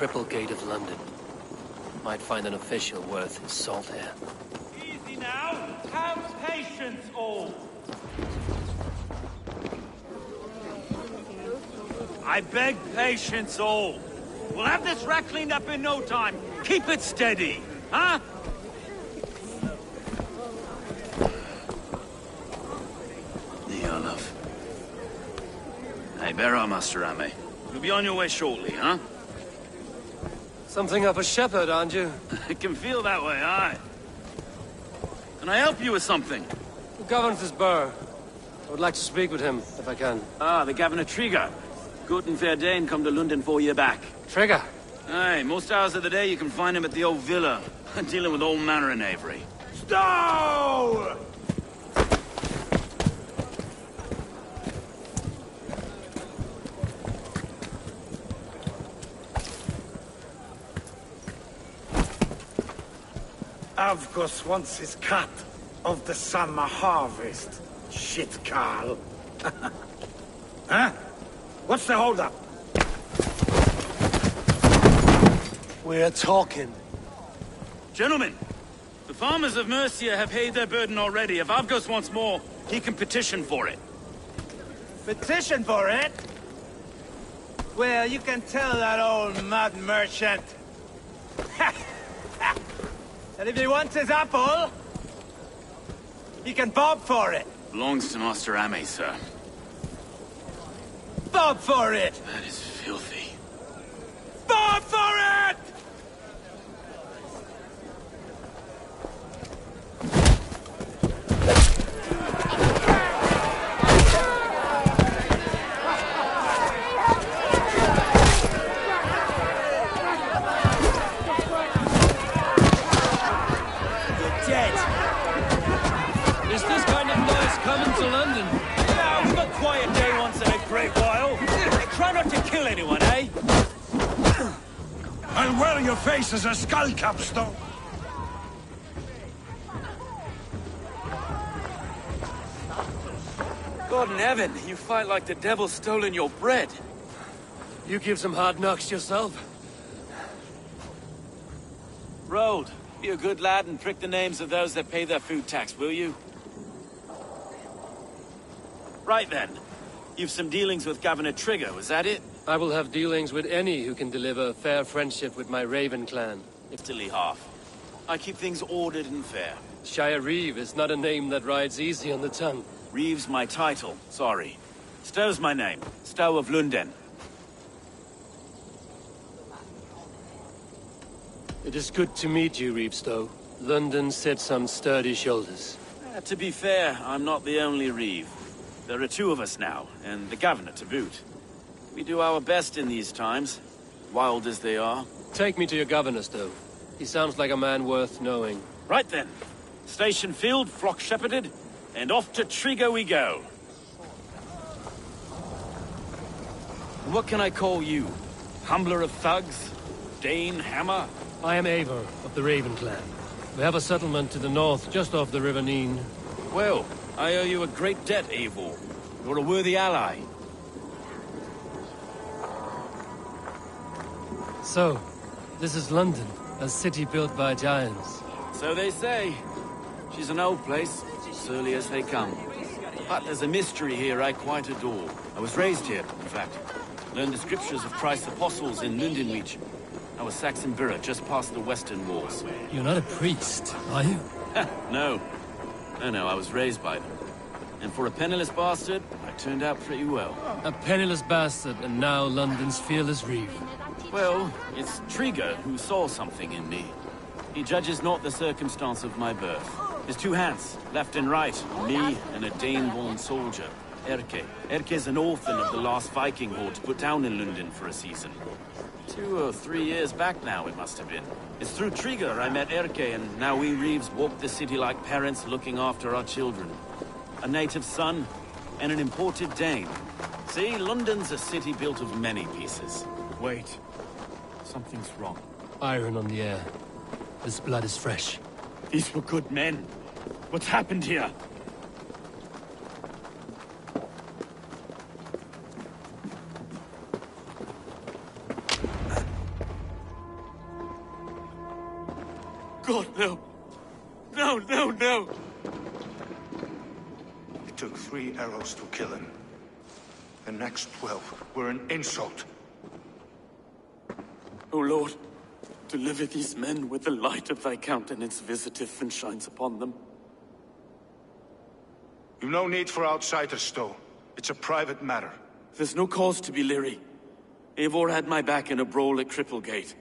Cripplegate of London. Might find an official worth his salt here. Easy now. Have patience, all. I beg patience, all. We'll have this wreck cleaned up in no time. Keep it steady, huh? Love. Hey, bear up, Master Ame. You'll be on your way shortly, huh? Something of a shepherd, aren't you? It can feel that way, aye. Can I help you with something? Who governs this burr? I would like to speak with him, if I can. Ah, the Governor Trigger. Good and fair Dane come to London 4 year back. Trigger? Aye, most hours of the day you can find him at the old villa, dealing with all manner of knavery. Stow! Avgos wants his cut of the summer harvest. Shit, Carl. Huh? What's the holdup? We're talking. Gentlemen, the farmers of Mercia have paid their burden already. If Avgos wants more, he can petition for it. Petition for it? Well, you can tell that old mud merchant. And if he wants his apple, he can bob for it. Belongs to Master Ame, sir. Bob for it! That is filthy. Bob for it! Anyone, eh? I'll wear your face as a skull capstone. God in heaven, you fight like the devil's stolen your bread. You give some hard knocks yourself. Road, be a good lad and prick the names of those that pay their food tax, will you? Right then. You've some dealings with Governor Trigger, was that it? I will have dealings with any who can deliver fair friendship with my Raven clan. Italy half. I keep things ordered and fair. Shire Reeve is not a name that rides easy on the tongue. Reeve's my title, sorry. Stow's my name. Stow of London. It is good to meet you, Reeve Stow. London sits on sturdy shoulders. To be fair, I'm not the only Reeve. There are two of us now, and the Governor to boot. We do our best in these times, wild as they are. Take me to your Governor, Stow. He sounds like a man worth knowing. Right then. Station filled, flock shepherded, and off to Trigger we go. What can I call you? Humbler of thugs? Dane, Hammer? I am Eivor of the Raven clan. We have a settlement to the north, just off the River Neen. Well, I owe you a great debt, Eivor. You're a worthy ally. So, this is London, a city built by giants. So they say. She's an old place, surly as they come. But there's a mystery here I quite adore. I was raised here, in fact. Learned the scriptures of Christ's apostles in Lundenreach. I was Saxon Borough, just past the western walls. You're not a priest, are you? No. No, I was raised by them. And for a penniless bastard, I turned out pretty well. A penniless bastard, and now London's fearless Reeve. Well, it's Trigger who saw something in me. He judges not the circumstance of my birth. His two hands, left and right, me and a Dane-born soldier, Erke. Erke's an orphan of the last Viking horde put down in London for a season. 2 or 3 years back now, it must have been. It's through Trigger I met Erke, and now we Reeves walk the city like parents looking after our children. A native son, and an imported Dane. See, London's a city built of many pieces. Wait. Something's wrong. Iron on the air. This blood is fresh. These were good men. What's happened here? God, no. No, no, no! It took 3 arrows to kill him. The next 12 were an insult. O Lord, deliver these men with the light of thy countenance visiteth and shines upon them. You've no need for outsiders, Stowe. It's a private matter. There's no cause to be leery. Eivor had my back in a brawl at Cripplegate.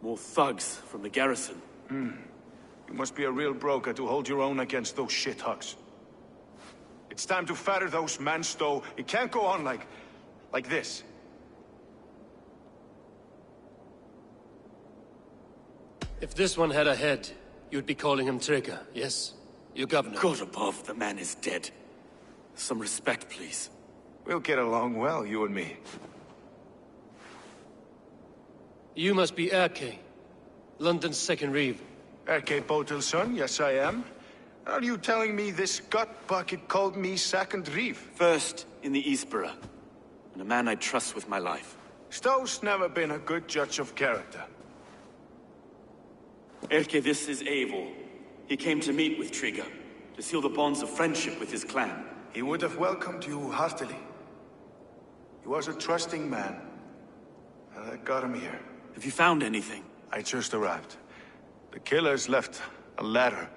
More thugs from the garrison. You must be a real broker to hold your own against those shithugs. It's time to fatter those men, Stowe. It can't go on like this. If this one had a head, you'd be calling him Trigger, yes? Your governor. God above, the man is dead. Some respect, please. We'll get along well, you and me. You must be Erke, London's second reeve. Erke Botel's son, yes I am. Are you telling me this gut bucket called me second reeve? First in the Eastborough, and a man I trust with my life. Stowe's never been a good judge of character. Erke, this is Eivor. He came to meet with Trigger, to seal the bonds of friendship with his clan. He would have welcomed you heartily. He was a trusting man, and I got him here. Have you found anything? I just arrived. The killers left a ladder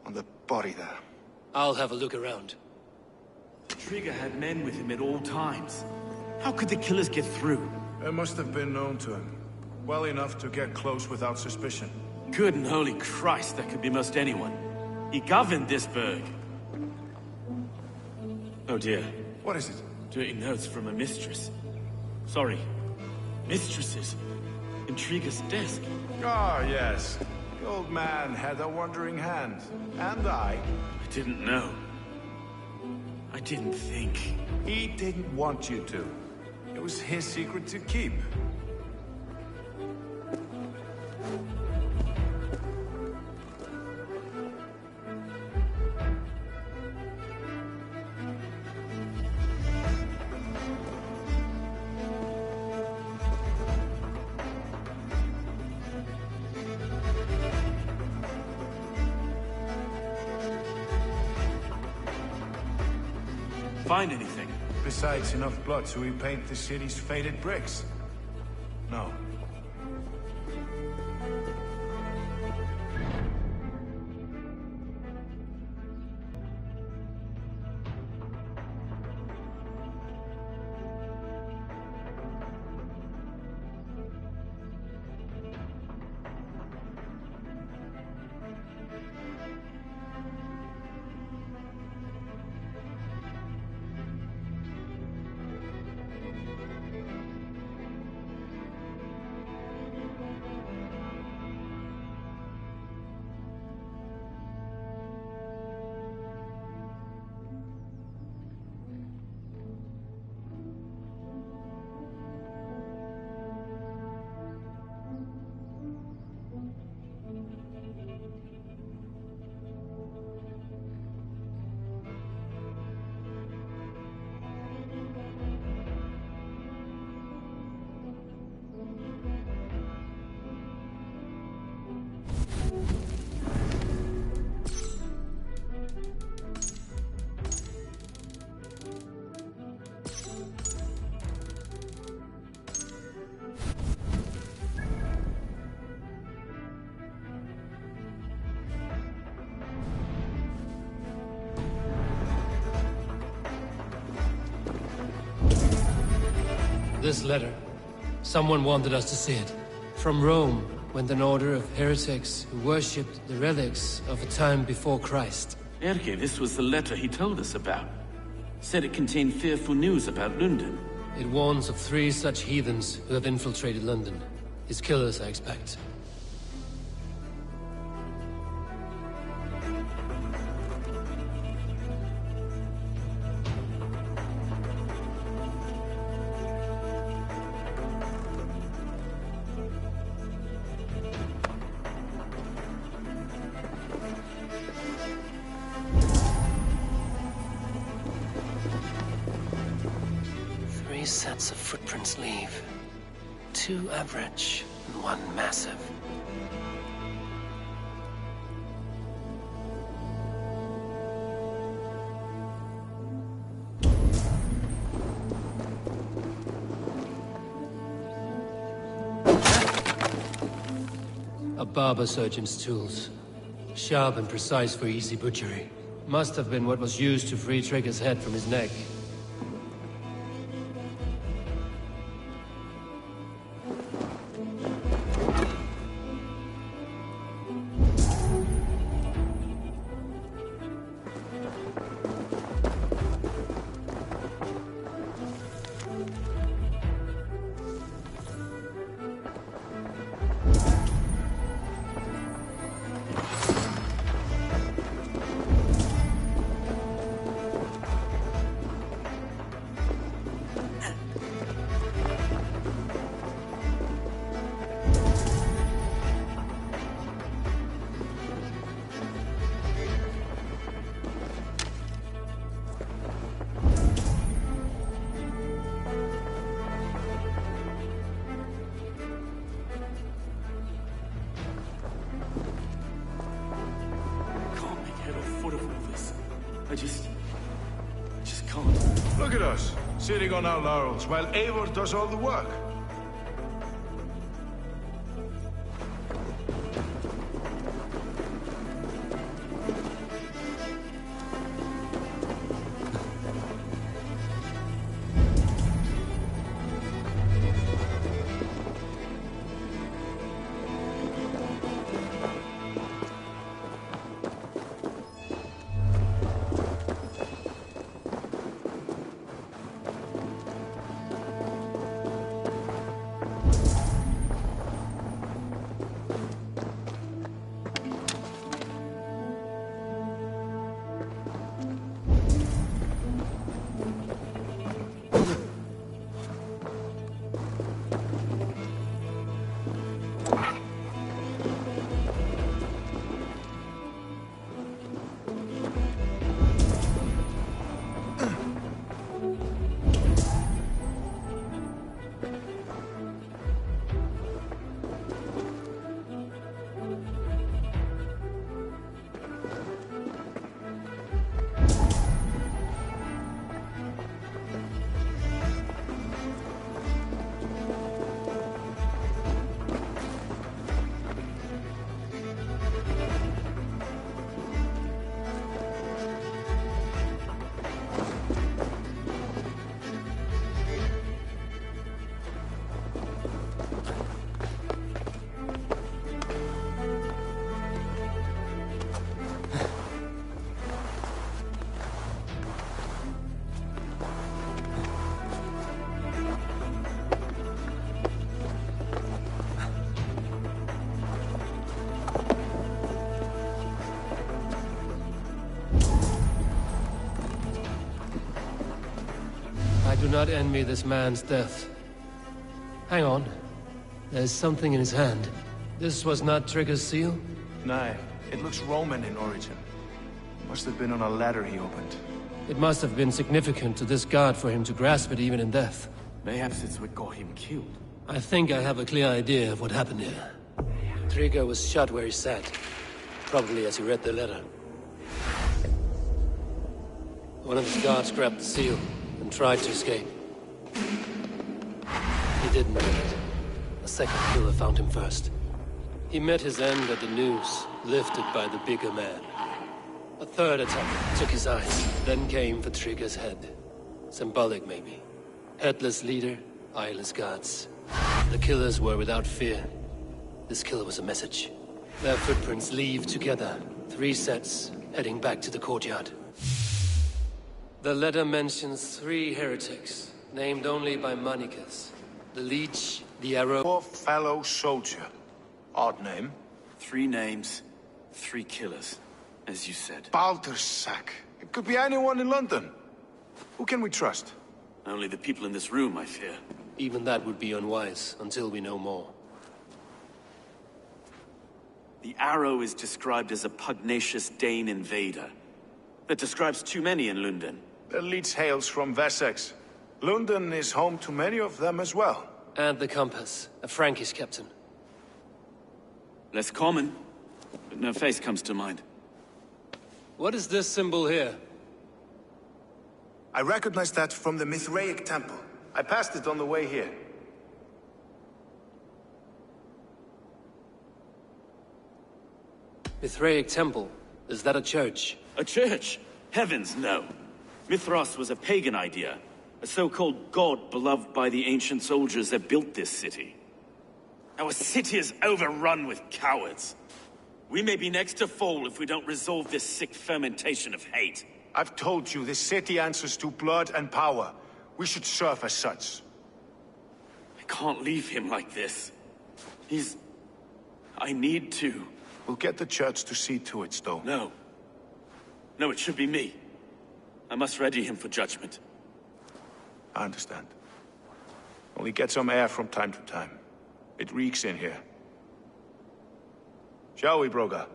on the body there. I'll have a look around. Trigger had men with him at all times. How could the killers get through? It must have been known to him. Well enough to get close without suspicion. Good and holy Christ, that could be most anyone. He governed this burg. Oh dear. What is it? Dirty notes from a mistress. Sorry. Mistresses. In Trigger's desk. Ah, yes. The old man had a wandering hand. And I didn't know. I didn't think. He didn't want you to. It was his secret to keep. Find anything? Besides enough blood to repaint the city's faded bricks? No. This letter. Someone wanted us to see it. From Rome went an order of heretics who worshipped the relics of a time before Christ. Erke, this was the letter he told us about. Said it contained fearful news about London. It warns of 3 such heathens who have infiltrated London. His killers, I expect. Sets of footprints leave. 2 average and 1 massive. A barber surgeon's tools. Sharp and precise for easy butchery. Must have been what was used to free Trigger's head from his neck. I just can't. Look at us, sitting on our laurels, while Eivor does all the work. I do not envy this man's death. Hang on. There's something in his hand. This was not Trigger's seal? Nah, it looks Roman in origin. Must have been on a ladder he opened. It must have been significant to this god for him to grasp it even in death. Perhaps it's what got him killed. I think I have a clear idea of what happened here. Trigger was shot where he sat. Probably as he read the letter. One of his guards grabbed the seal and tried to escape. He didn't do it. A second killer found him first. He met his end at the noose, lifted by the bigger man. A third attacker took his eyes, then came for Trigger's head. Symbolic, maybe. Headless leader, eyeless guards. The killers were without fear. This killer was a message. Their footprints leave together. 3 sets, heading back to the courtyard. The letter mentions 3 heretics, named only by Manicus. The Leech, the Arrow... Poor fellow soldier. Odd name. 3 names, 3 killers, as you said. Baldersack. It could be anyone in London. Who can we trust? Only the people in this room, I fear. Even that would be unwise, until we know more. The Arrow is described as a pugnacious Dane invader. That describes too many in London. The Leech hails from Wessex. London is home to many of them as well. And the Compass, a Frankish captain. Less common, but no face comes to mind. What is this symbol here? I recognize that from the Mithraic temple. I passed it on the way here. Mithraic Temple. Is that a church? A church? Heavens, no. Mithras was a pagan idea. A so-called god beloved by the ancient soldiers that built this city. Our city is overrun with cowards. We may be next to fall if we don't resolve this sick fermentation of hate. I've told you, this city answers to blood and power. We should serve as such. I can't leave him like this. I need to. We'll get the church to see to it, Stowe. No. No, it should be me. I must ready him for judgment. I understand. Only get some air from time to time. It reeks in here. Shall we, Broga?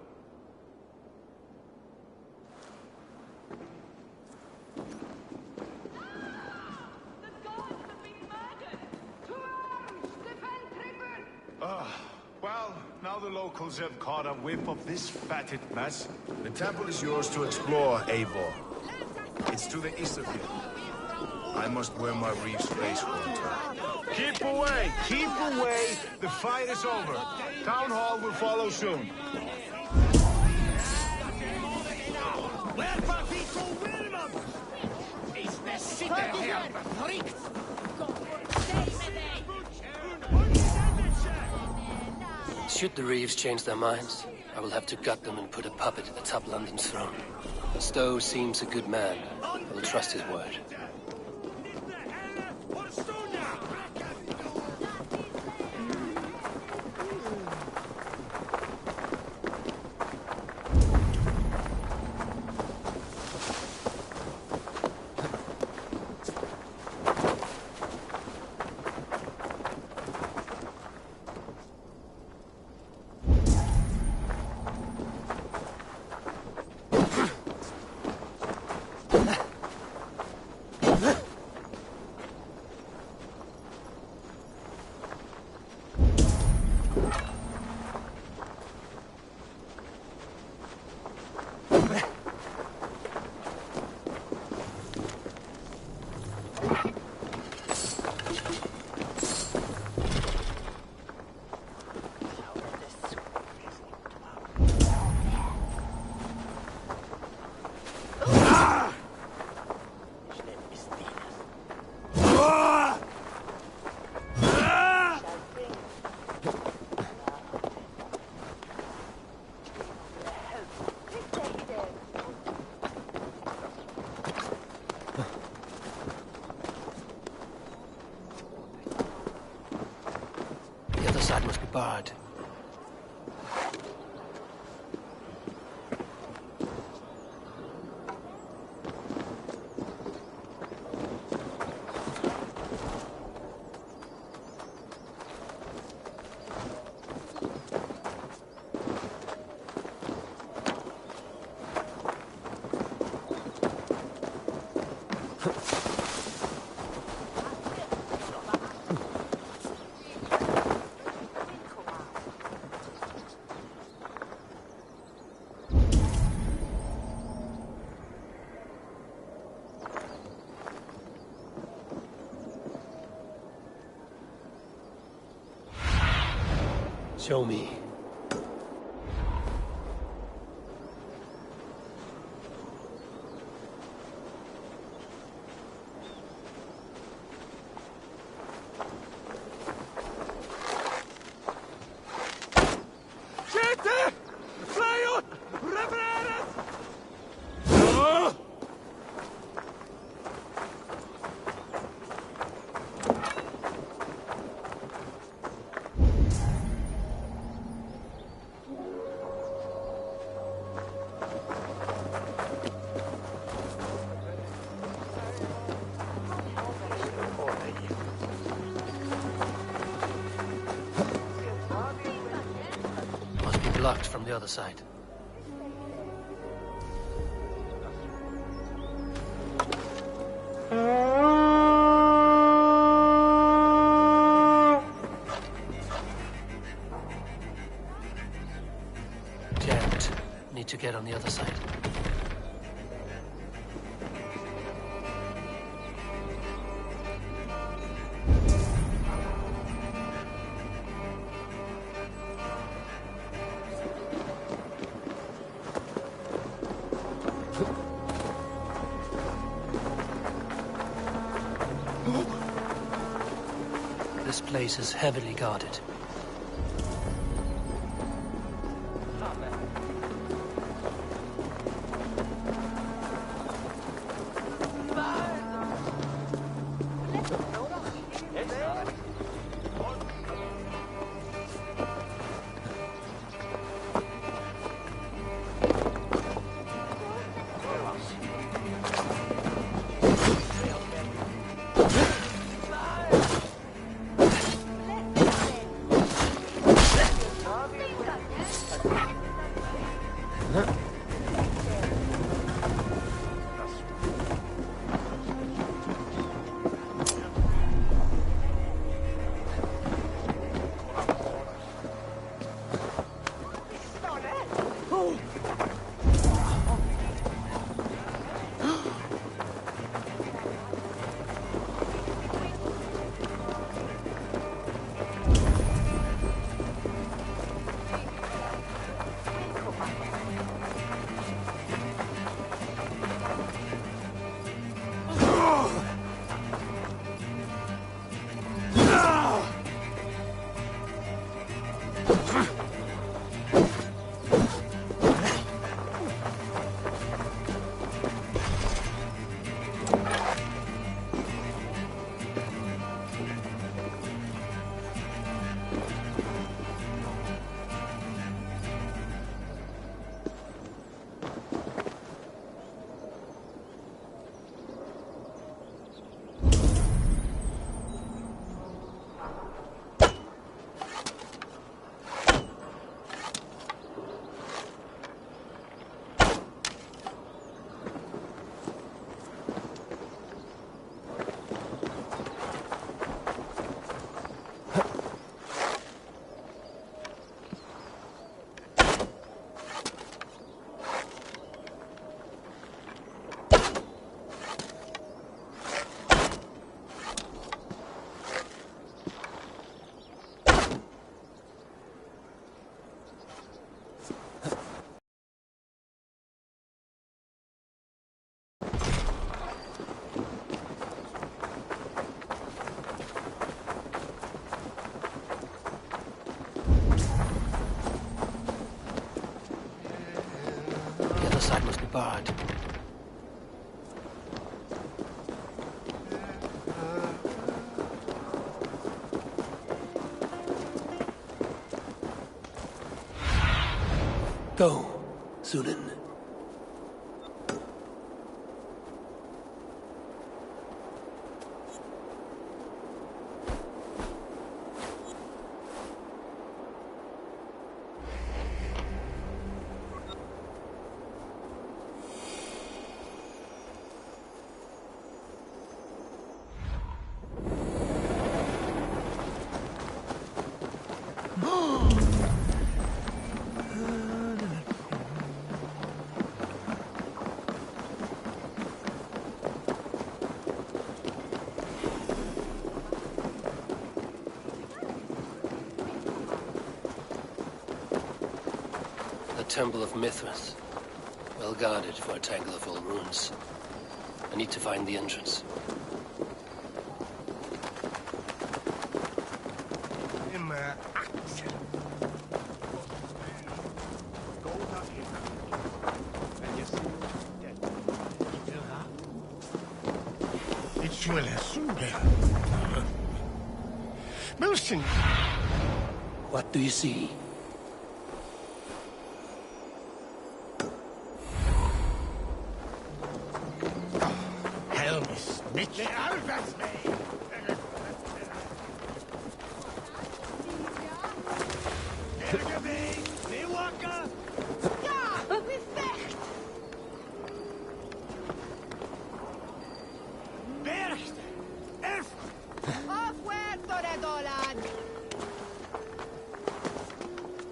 Well, now the locals have caught a whiff of this fatted mess. The temple is yours to explore, Eivor. It's to the east of here. I must wear my Reeves face for a time. Keep away! Keep away! The fight is over. Town Hall will follow soon. Should the Reeves change their minds, I will have to gut them and put a puppet atop London's throne. Stowe seems a good man. I will trust his word. Side must be barred. Show me. Blocked from the other side. Jammed. Need to get on the other side. This place is heavily guarded. Side must be barred. Go, Sunan. Temple of Mithras. Well guarded for a tangle of old ruins. I need to find the entrance. What do you see?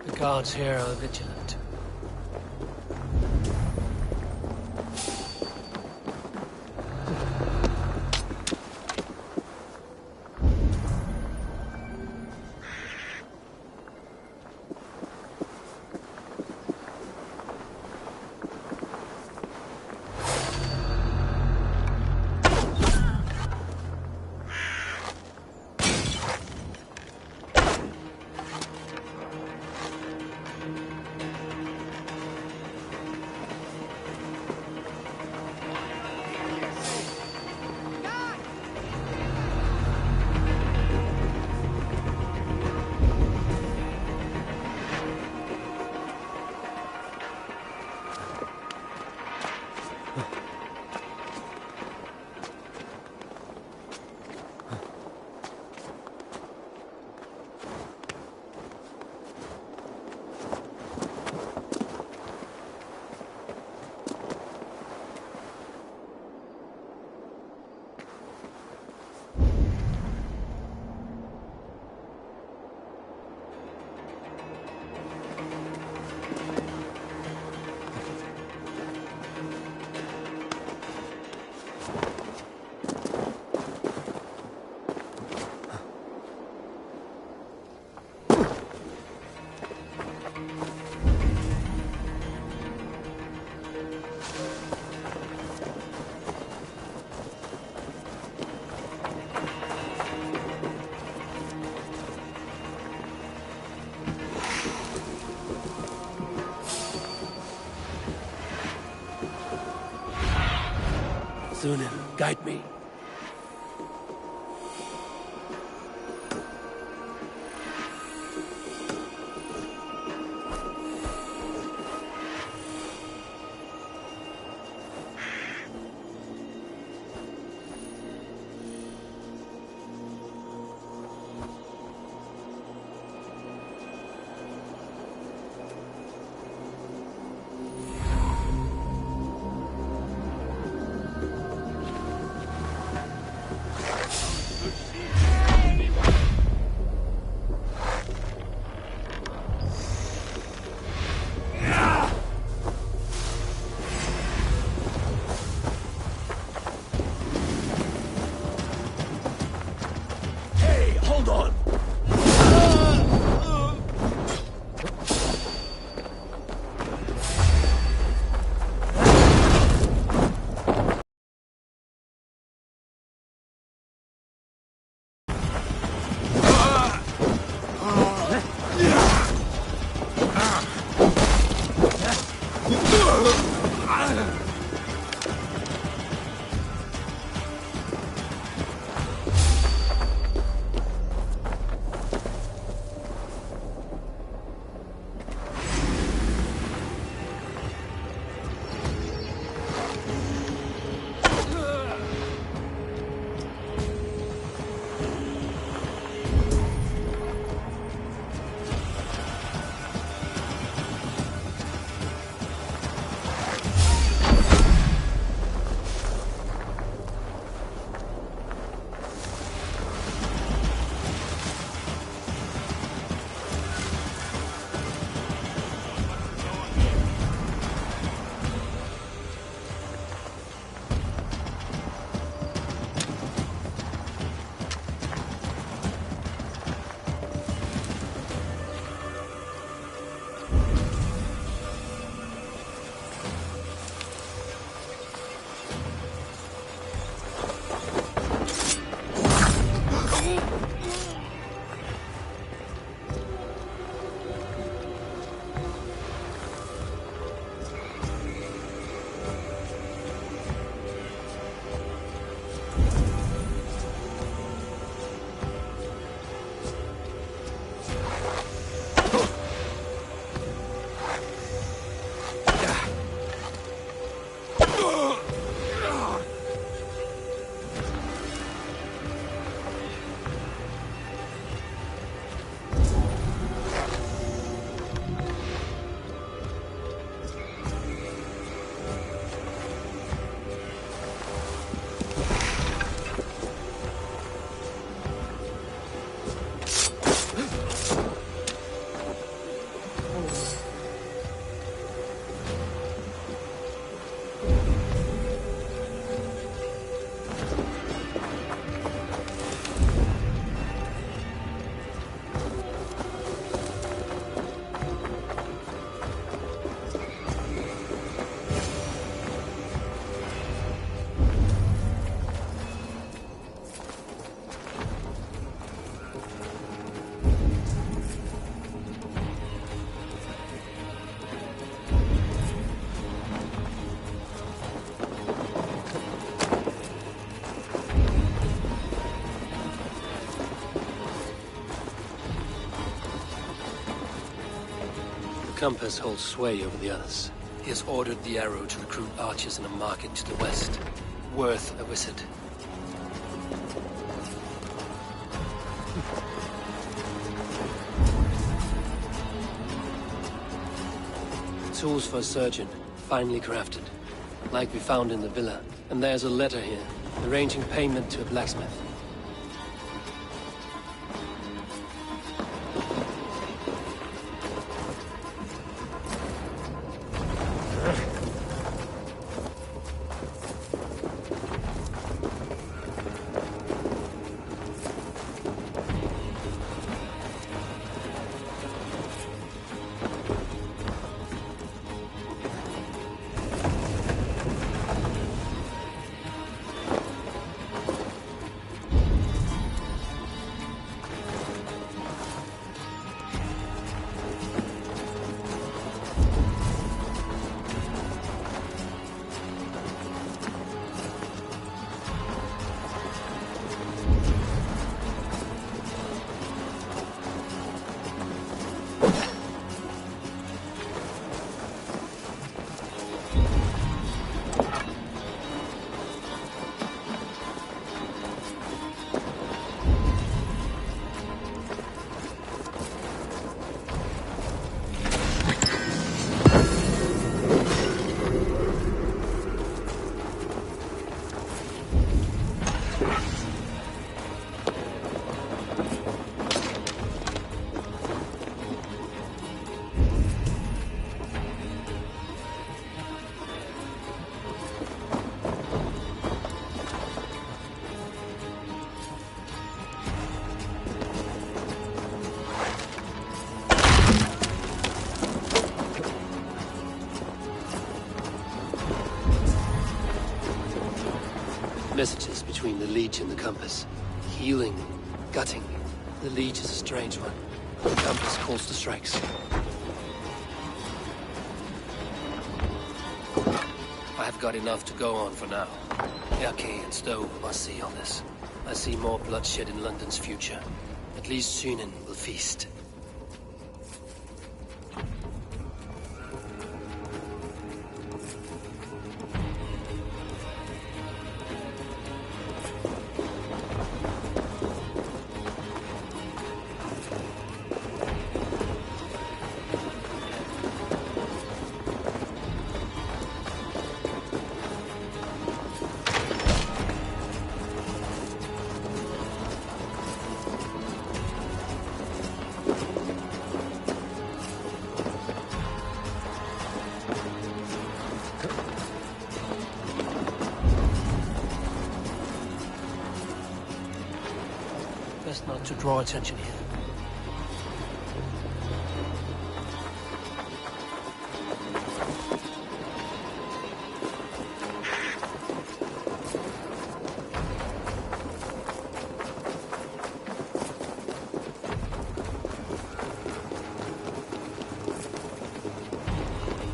The guards here are vigilant. Sunan, guide me. Compass holds sway over the others. He has ordered the arrow to recruit archers in a market to the west. Worth a visit. Tools for a surgeon, finely crafted. Like we found in the villa. And there's a letter here, arranging payment to a blacksmith. leech in the compass. Healing, gutting. The leech is a strange one. The compass calls to strikes. I have got enough to go on for now. Erke and Stowe must see all this. I see more bloodshed in London's future. At least Sunan will feast. Best not to draw attention here.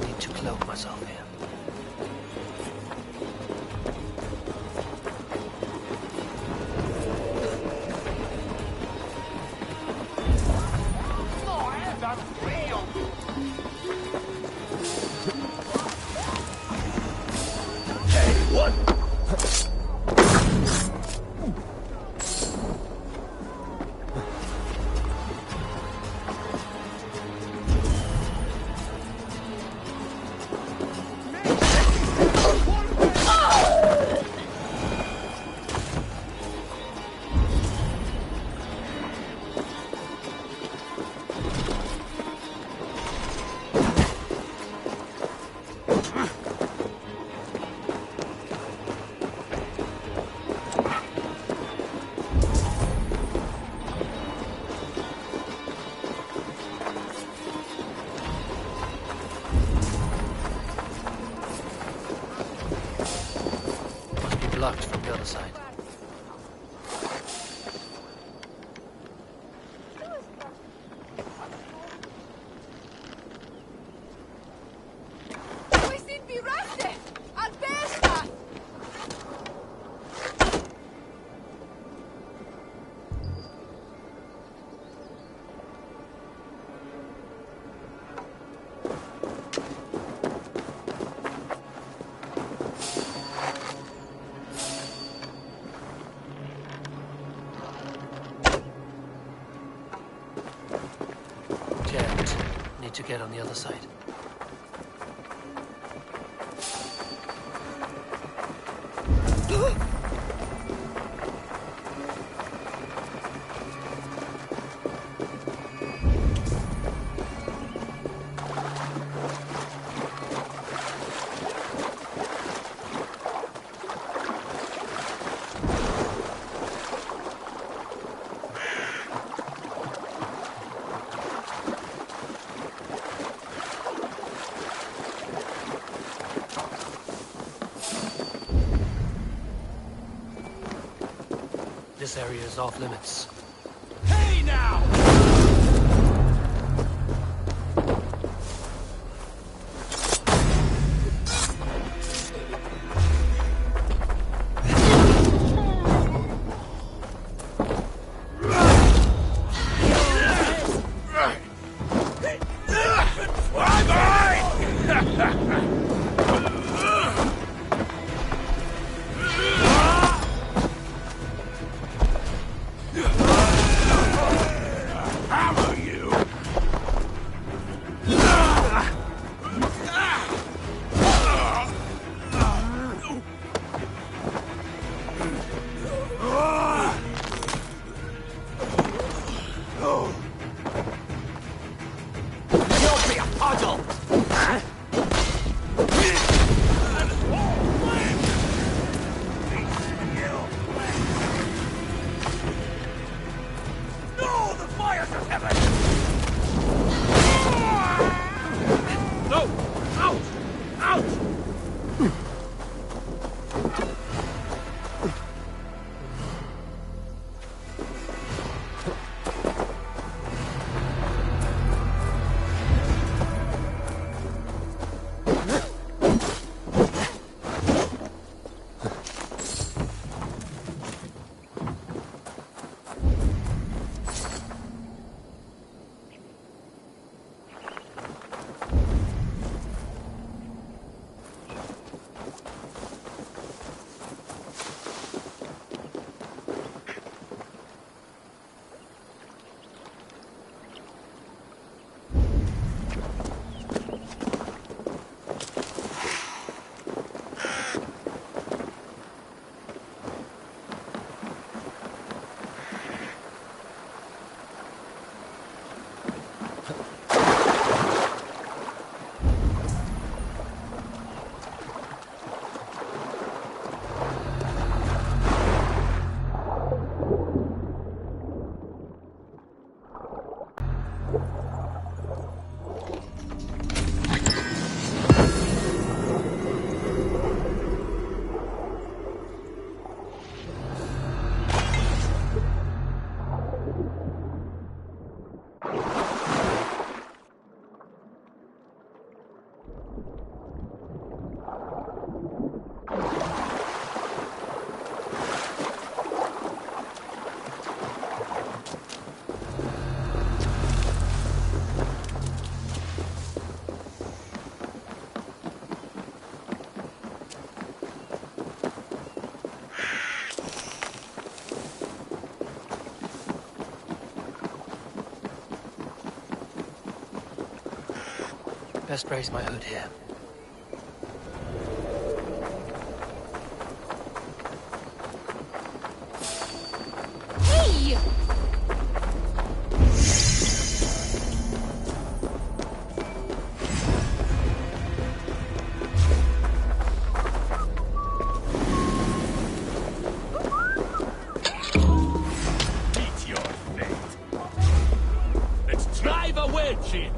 Need to cloak myself here. Blocked from the other side. We sind berühmte! Al besta! Jammed. Need to get on the other side. This area is off limits. Hey now! Best raise my hood here. Hey! Meet your fate. Let's drive a wedge in.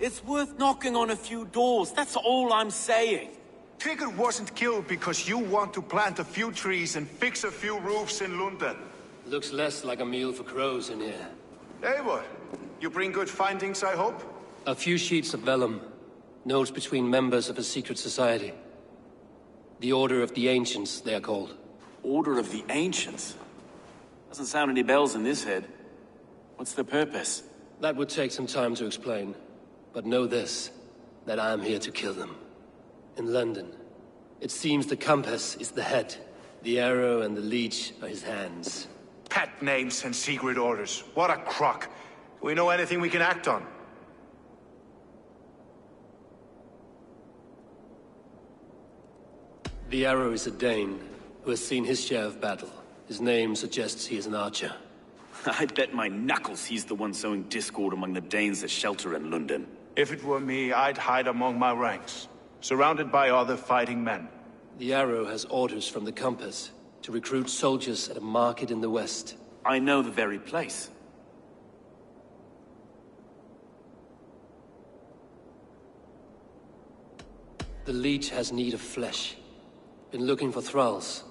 It's worth knocking on a few doors, that's all I'm saying. Trigger wasn't killed because you want to plant a few trees and fix a few roofs in London. Looks less like a meal for crows in here. Eivor, you bring good findings, I hope? A few sheets of vellum. Notes between members of a secret society. The Order of the Ancients, they are called. Order of the Ancients? Doesn't sound any bells in this head. What's the purpose? That would take some time to explain. But know this, that I am here to kill them. In London, it seems the compass is the head. The arrow and the leech are his hands. Pet names and secret orders. What a crock. Do we know anything we can act on? The arrow is a Dane, who has seen his share of battle. His name suggests he is an archer. I bet my knuckles he's the one sowing discord among the Danes that shelter in London. If it were me, I'd hide among my ranks, surrounded by other fighting men. The arrow has orders from the compass to recruit soldiers at a market in the west. I know the very place. The leech has need of flesh. Been looking for thralls,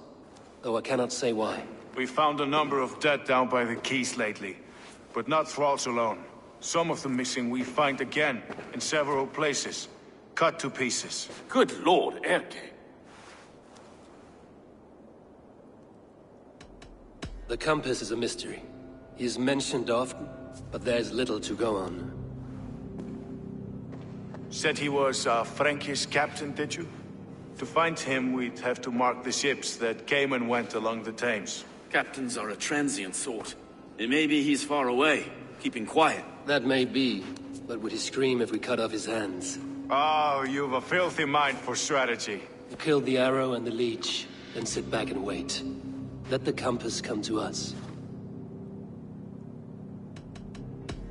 though I cannot say why. We found a number of dead down by the quays lately, but not thralls alone. Some of the missing we find again, in several places, cut to pieces. Good lord, Erke. The compass is a mystery. He is mentioned often, but there's little to go on. Said he was a Frankish captain, did you? To find him, we'd have to mark the ships that came and went along the Thames. Captains are a transient sort. It may be he's far away, keeping quiet. That may be, but would he scream if we cut off his hands? Oh, you've a filthy mind for strategy. We kill the arrow and the leech, then sit back and wait. Let the compass come to us.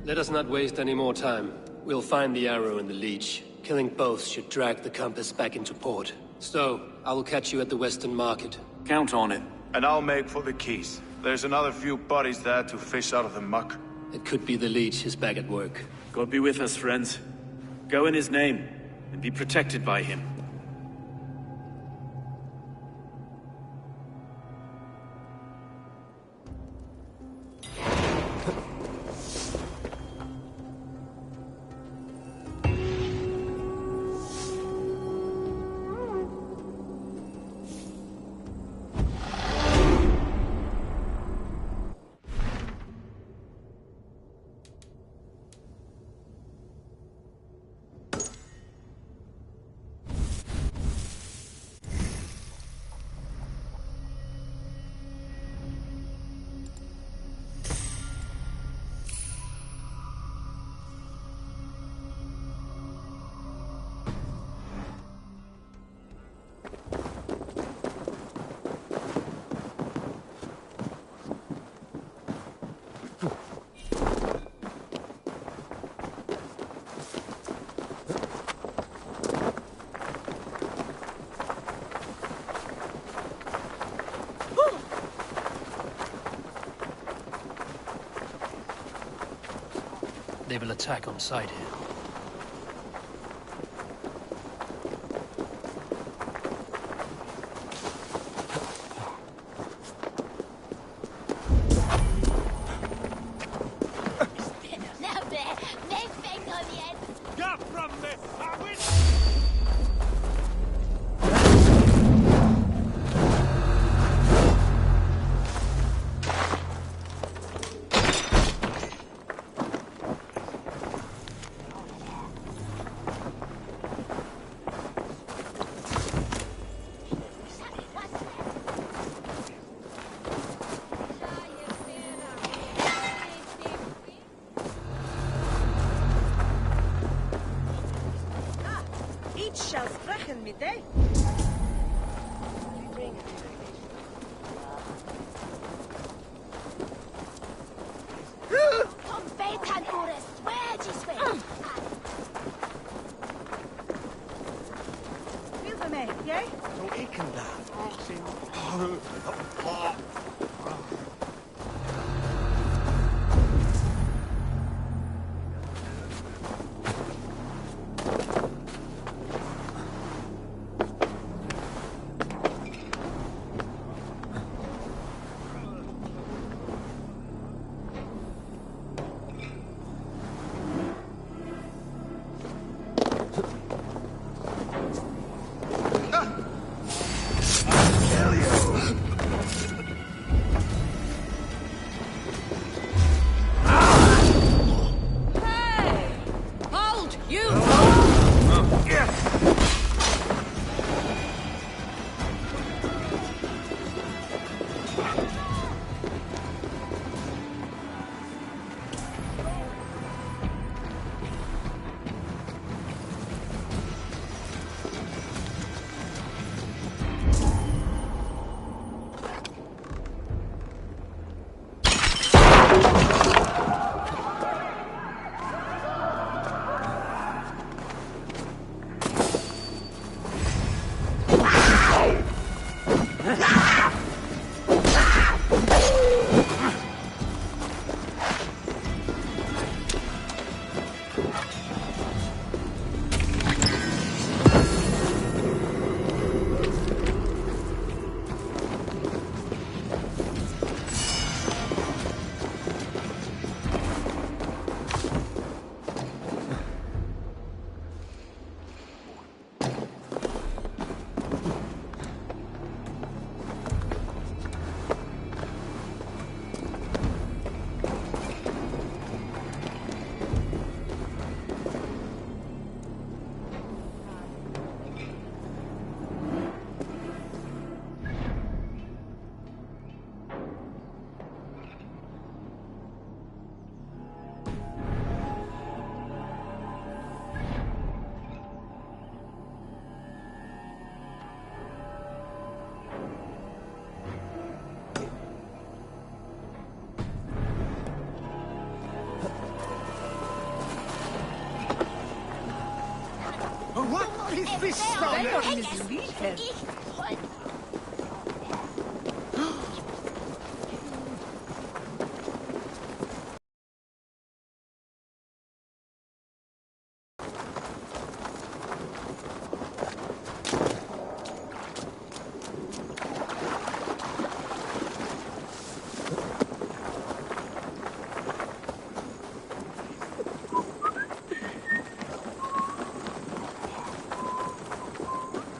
Let us not waste any more time. We'll find the arrow and the leech. Killing both should drag the compass back into port. So, I will catch you at the Western Market. Count on it. And I'll make for the quays. There's another few bodies there to fish out of the muck. It could be the leech is back at work. God be with us, friends. Go in his name, and be protected by him. They will attack on sight here. Get from me! I will... Ich shall sprechen mit dir. Kom betan ures, wedges weg. Wil van mij, jij? Zo ik inderdaad. What is this story?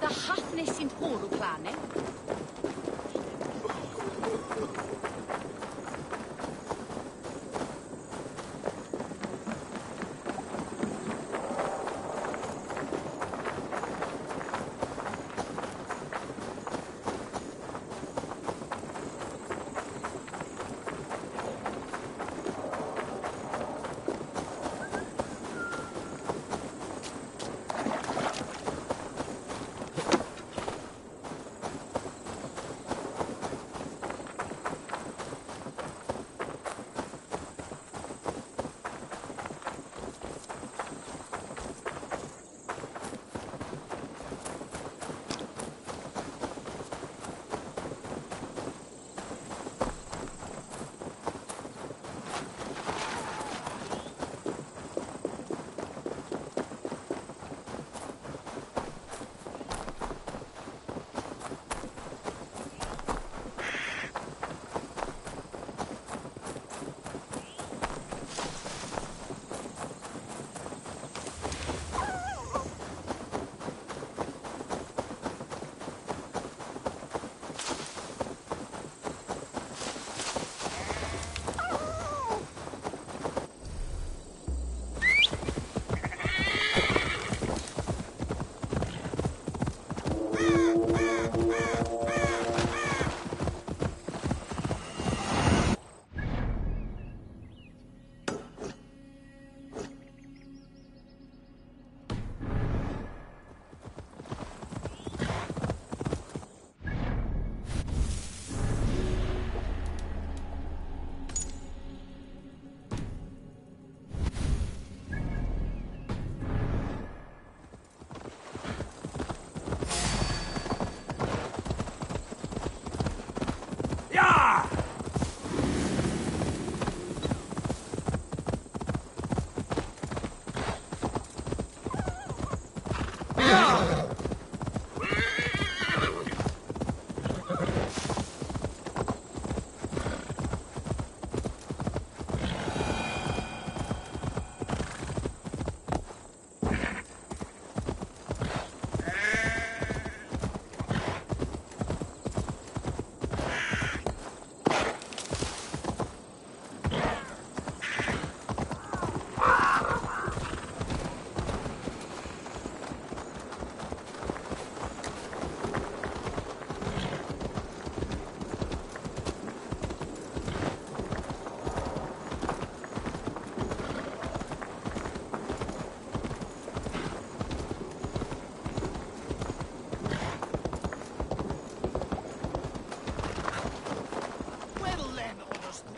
The Hafnis sind hoch.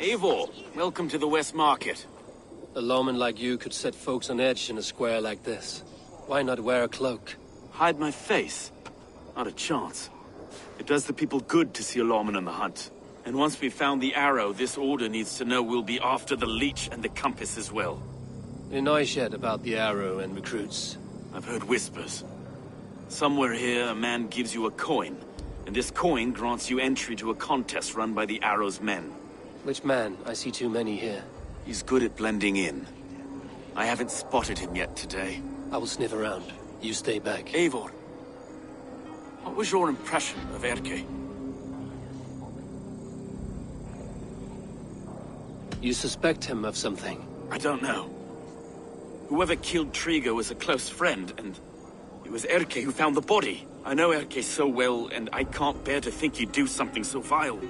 Eivor, welcome to the West Market. A lawman like you could set folks on edge in a square like this. Why not wear a cloak? Hide my face? Not a chance. It does the people good to see a lawman on the hunt. And once we've found the arrow, this order needs to know we'll be after the leech and the compass as well. Any noise yet about the arrow and recruits? I've heard whispers. Somewhere here, a man gives you a coin, and this coin grants you entry to a contest run by the Arrow's men. Which man? I see too many here. He's good at blending in. I haven't spotted him yet today. I will sniff around. You stay back. Eivor, what was your impression of Erke? You suspect him of something? I don't know. Whoever killed Trigo was a close friend, and it was Erke who found the body. I know Erke so well, and I can't bear to think he'd do something so vile.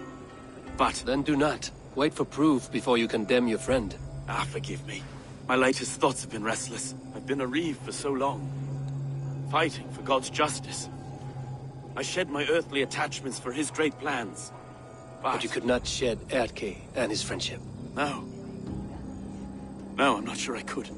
But... Then do not. Wait for proof before you condemn your friend. Ah, forgive me. My latest thoughts have been restless. I've been a reeve for so long. Fighting for God's justice. I shed my earthly attachments for his great plans. But you could not shed Erke and his friendship. No. No, I'm not sure I could.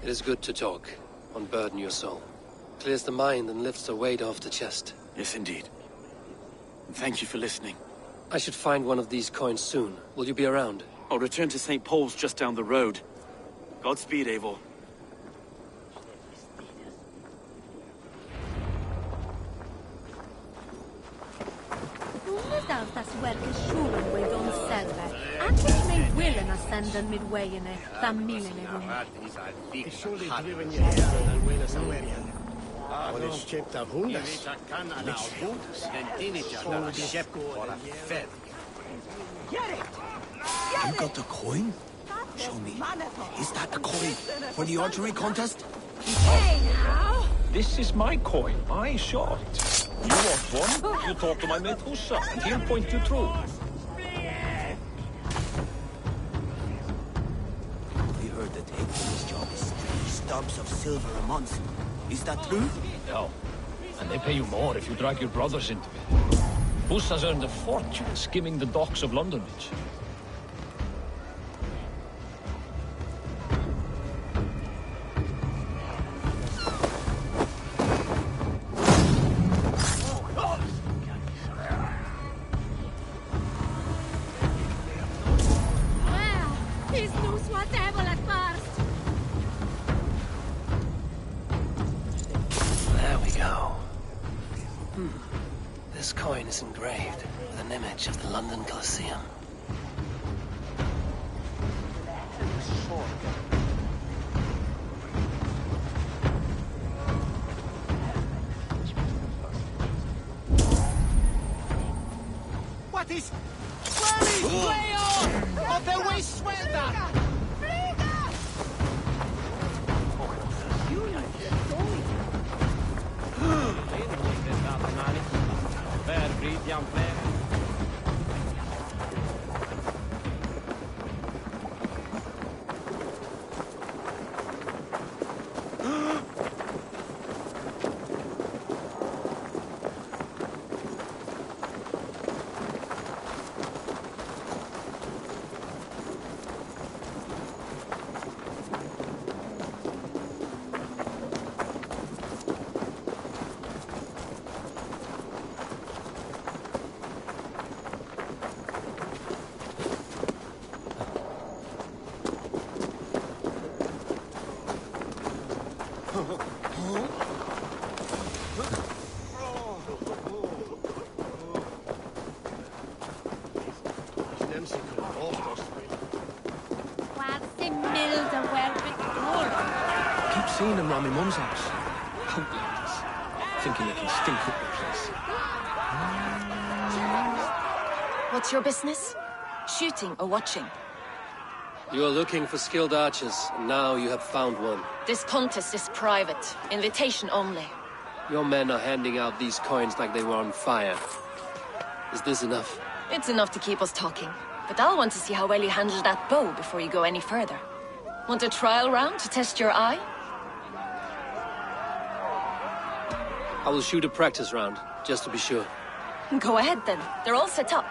It is good to talk. Unburden your soul. Clears the mind and lifts the weight off the chest. Yes, indeed. And thank you for listening. I should find one of these coins soon. Will you be around? I'll return to St. Paul's just down the road. Godspeed, Eivor. Das werke sjuren way don selve. Antes me willen ascenden midwayene, familjen rum. Surely driven you here and win us away. What is shaped of hundas? You got the coin? Show me. Is that the coin for the archery contest? Hey now! This is my coin. I shot it. You want one? You talk to my mate Hussa, and he'll point you through. We heard that take for this job is 3 stubs of silver a month. Is that true? No. And they pay you more if you drag your brothers into it. Hussa's earned a fortune skimming the docks of London Beach. This coin is engraved with an image of the London Colosseum. What is... Leo! Of the way swelda! Keep seeing them around my mum's house. Outlanders. Thinking they can stink up the place. What's your business? Shooting or watching? You are looking for skilled archers, and now you have found one. This contest is private. Invitation only. Your men are handing out these coins like they were on fire. Is this enough? It's enough to keep us talking. But I'll want to see how well you handle that bow before you go any further. Want a trial round to test your eye? I will shoot a practice round, just to be sure. Go ahead then. They're all set up.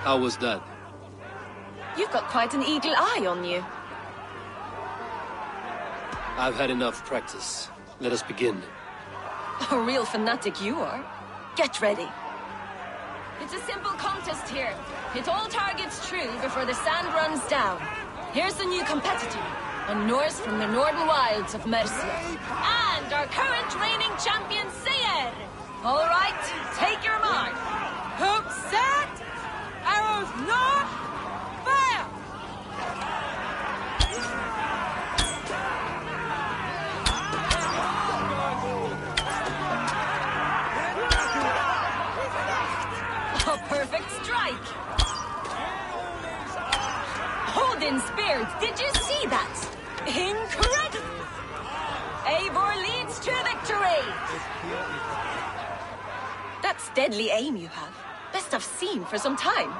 How was that? You've got quite an eagle eye on you. I've had enough practice. Let us begin. A real fanatic you are. Get ready. It's a simple contest here. Hit all targets true before the sand runs down. Here's the new competitor, a Norse from the northern wilds of Mercia. And our current reigning champion, Sayer. All right, take your mark. Hook set! Arrows not fire! A perfect strike! Odin's spear, did you see that? Incredible! Eivor leads to victory! That's deadly aim you have. Best I've seen for some time.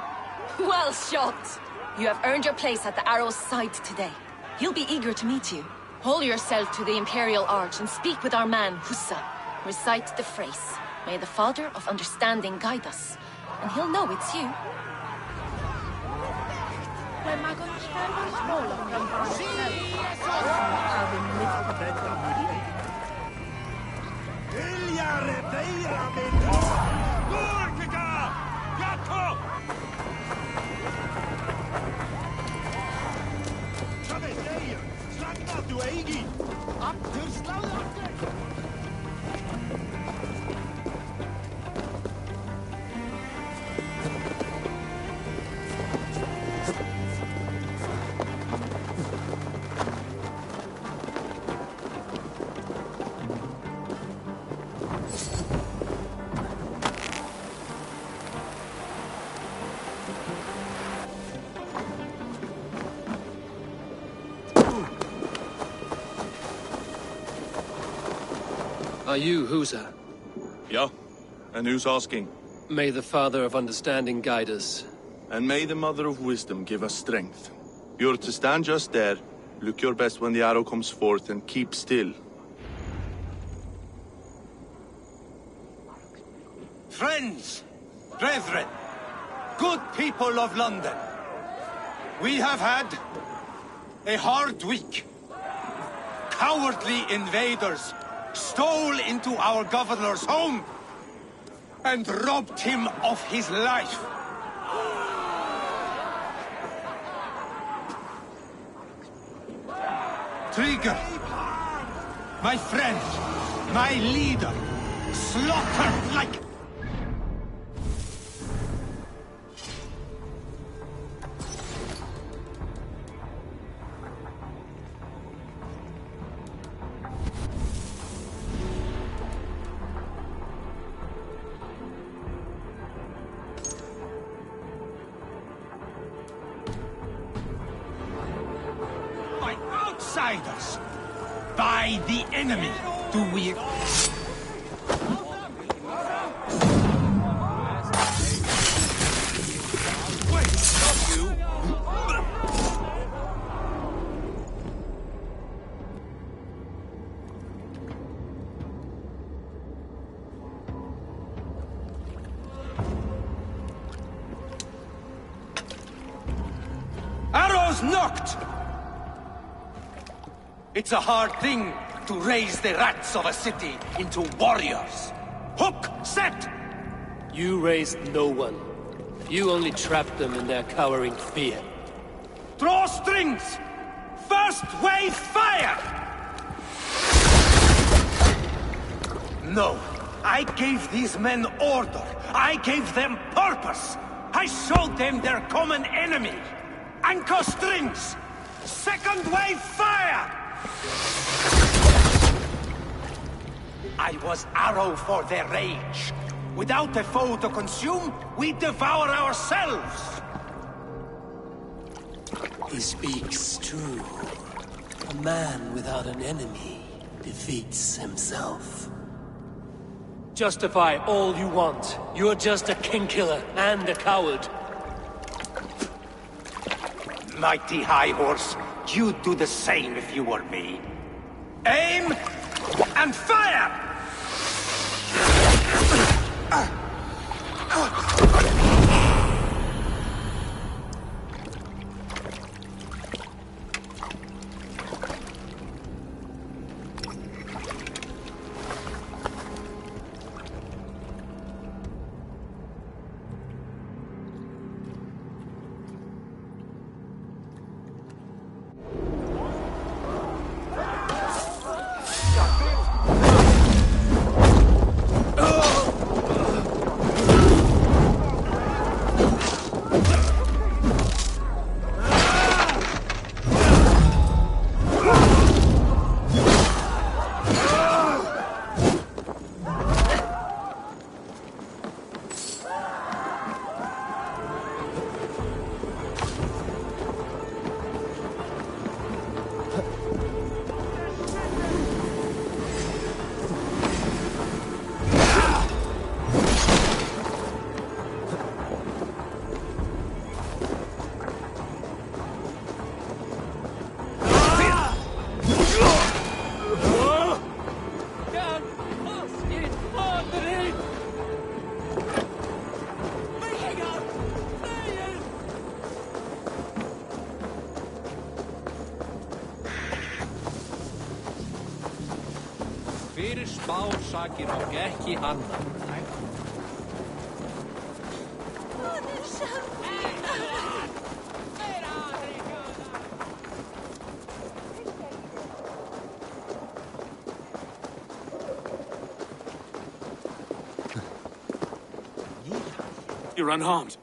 Well shot! You have earned your place at the arrow's side today. He'll be eager to meet you. Hold yourself to the Imperial Arch and speak with our man, Hussa. Recite the phrase. May the Father of Understanding guide us. And he'll know it's you. Are you Husa? Yeah, and who's asking? May the Father of Understanding guide us. And may the Mother of Wisdom give us strength. You're to stand just there, look your best when the arrow comes forth, and keep still. Friends, brethren, good people of London, we have had a hard week. Cowardly invaders stole into our governor's home and robbed him of his life. Trigger, my friend, my leader, slaughtered like... outsiders. By the enemy, do we... Wait, stop you! Arrows knocked! It's a hard thing to raise the rats of a city into warriors. Hook, set! You raised no one. You only trapped them in their cowering fear. Draw strings! First wave fire! No, I gave these men order. I gave them purpose. I showed them their common enemy. Anchor strings! Second wave fire! I was arrow for their rage. Without a foe to consume, we devour ourselves! He speaks true. A man without an enemy defeats himself. Justify all you want. You're just a king-killer and a coward. Mighty High Horse, you'd do the same if you were me. Aim and fire! Fyrir spásakir og ekki annað. You're unharmed.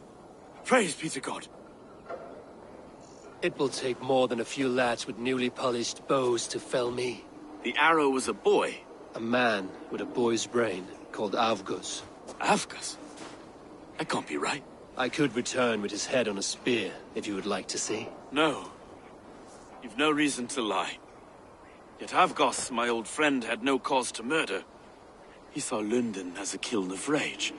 Praise be to God. It will take more than a few lads with newly polished bows to fell me. The arrow was a boy. A man with a boy's brain, called Avgus. Avgus? That can't be right. I could return with his head on a spear, if you would like to see. No. You've no reason to lie. Yet Avgos, my old friend, had no cause to murder. He saw London as a kiln of rage.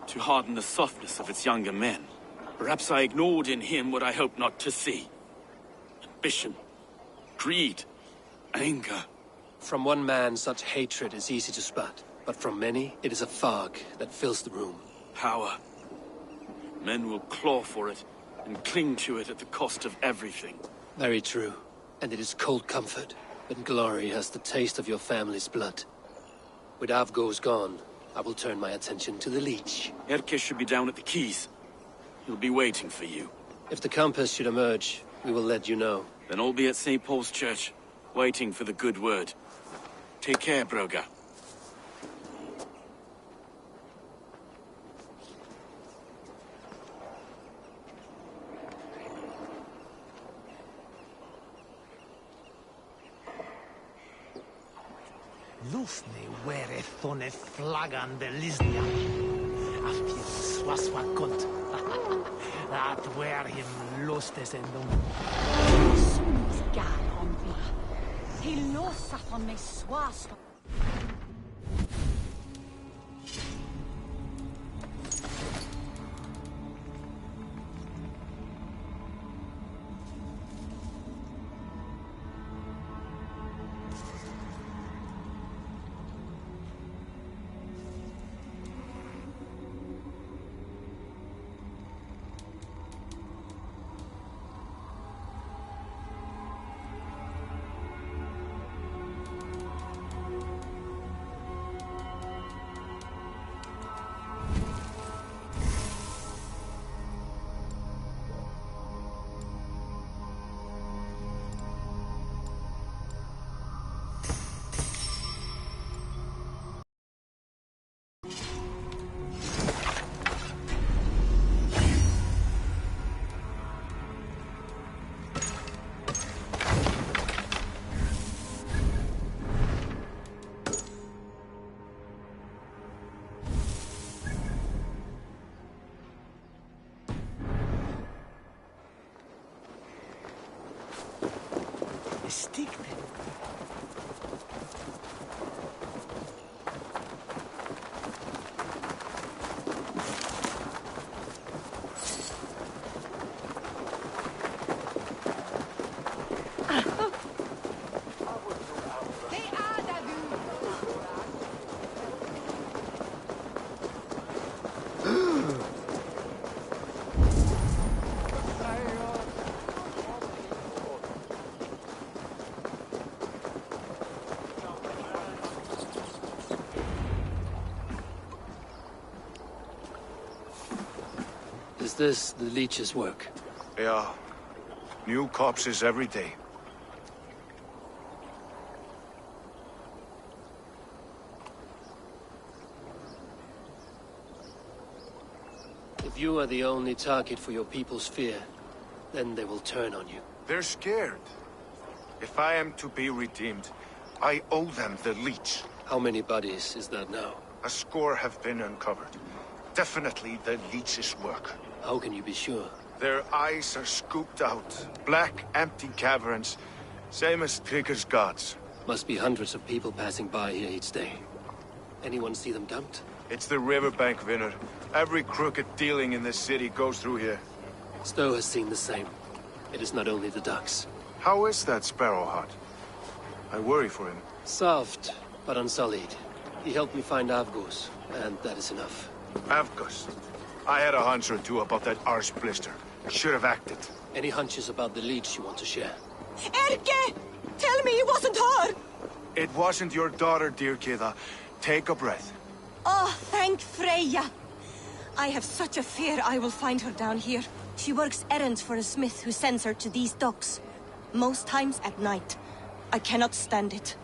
To harden the softness of its younger men. Perhaps I ignored in him what I hoped not to see. Ambition. Greed. Anger. From one man, such hatred is easy to spot. But from many, it is a fog that fills the room. Power. Men will claw for it, and cling to it at the cost of everything. Very true. And it is cold comfort, when glory has the taste of your family's blood. With Avgos gone, I will turn my attention to the Leech. Erke should be down at the quays. He'll be waiting for you. If the Compass should emerge, we will let you know. Then I'll be at St. Paul's Church, waiting for the good word. Take care, Broga. Lufne were thone flagan de Lisnia. Afil swaswa kunt. That where him lustes en dom. Smooth gal on bla. He losat on me swast. addicted. Is this the leech's work? Yeah. New corpses every day. If you are the only target for your people's fear, then they will turn on you. They're scared. If I am to be redeemed, I owe them the leech. How many bodies is that now? A score have been uncovered. Definitely the leech's work. How can you be sure? Their eyes are scooped out. Black, empty caverns. Same as Trigger's gods. Must be hundreds of people passing by here each day. Anyone see them dumped? It's the riverbank, Vinner. Every crooked dealing in this city goes through here. Stowe has seen the same. It is not only the ducks. How is that Sparrow hut? I worry for him. Soft, but unsullied. He helped me find Avgos, and that is enough. Avgos? I had a hunch or two about that arse blister. Should have acted. Any hunches about the leech you want to share? Erke! Tell me it wasn't her! It wasn't your daughter, dear Kida. Take a breath. Oh, thank Freya. I have such a fear I will find her down here. She works errands for a smith who sends her to these docks. Most times at night. I cannot stand it.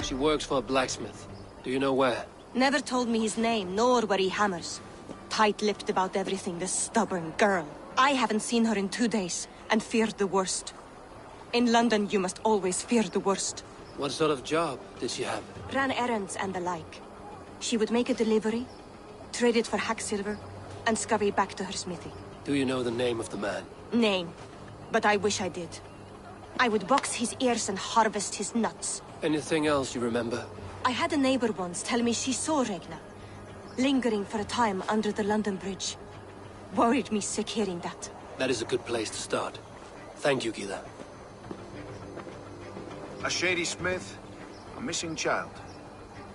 She works for a blacksmith. Do you know where? Never told me his name, nor where he hammers. Tight-lipped about everything, this stubborn girl. I haven't seen her in 2 days, and feared the worst. In London, you must always fear the worst. What sort of job did she have? Ran errands and the like. She would make a delivery, trade it for hack silver, and scurry back to her smithy. Do you know the name of the man? Name. But I wish I did. I would box his ears and harvest his nuts. Anything else you remember? I had a neighbor once tell me she saw Regna, lingering for a time under the London Bridge. Worried me sick hearing that. That is a good place to start. Thank you, Gila. A shady smith, a missing child.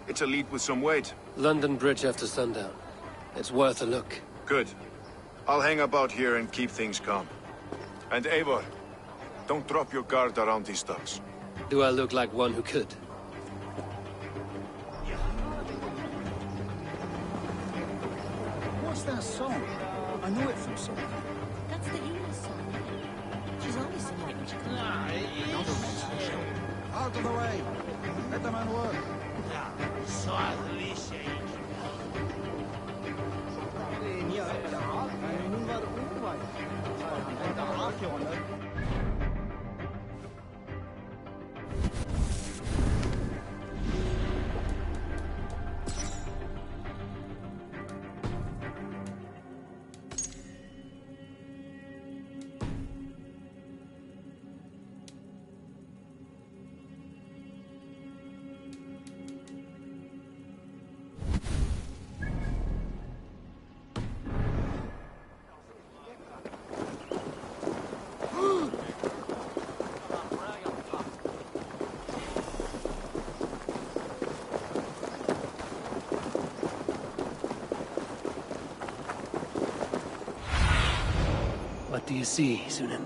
It's a lead with some weight. London Bridge after sundown. It's worth a look. Good. I'll hang about here and keep things calm. And Eivor, don't drop your guard around these docks. Do I look like one who could? What's that song? I know it from somewhere. That's the Eela's song. She's always singing it. Out of the way! Let the man work. What do you see, Sunan?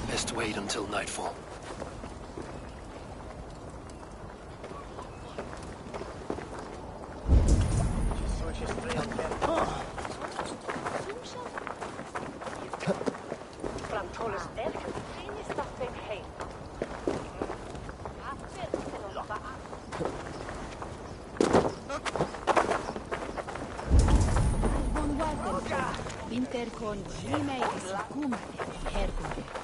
Best wait until nightfall. Winterkon nimeisi kummeli herkunde.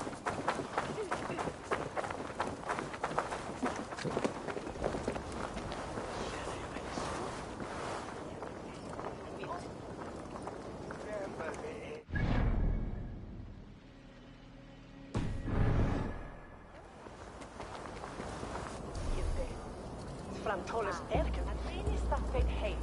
framtåles erken at vi staffet hei.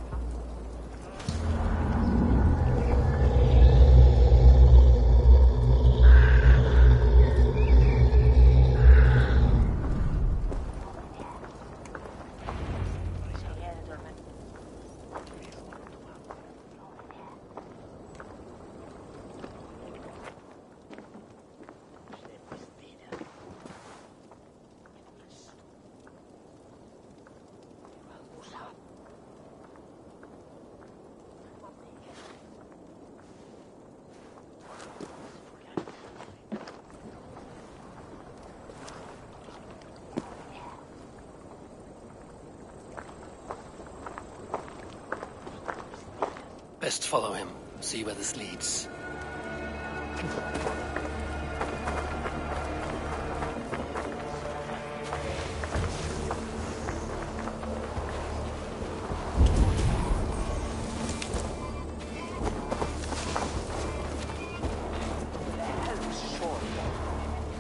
Best follow him, see where this leads.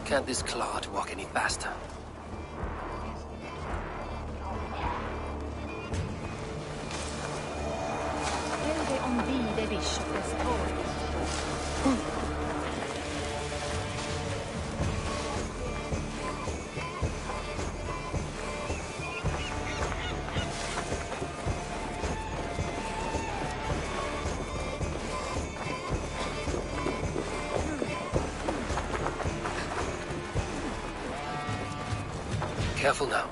Can't this clod walk any faster? Careful now.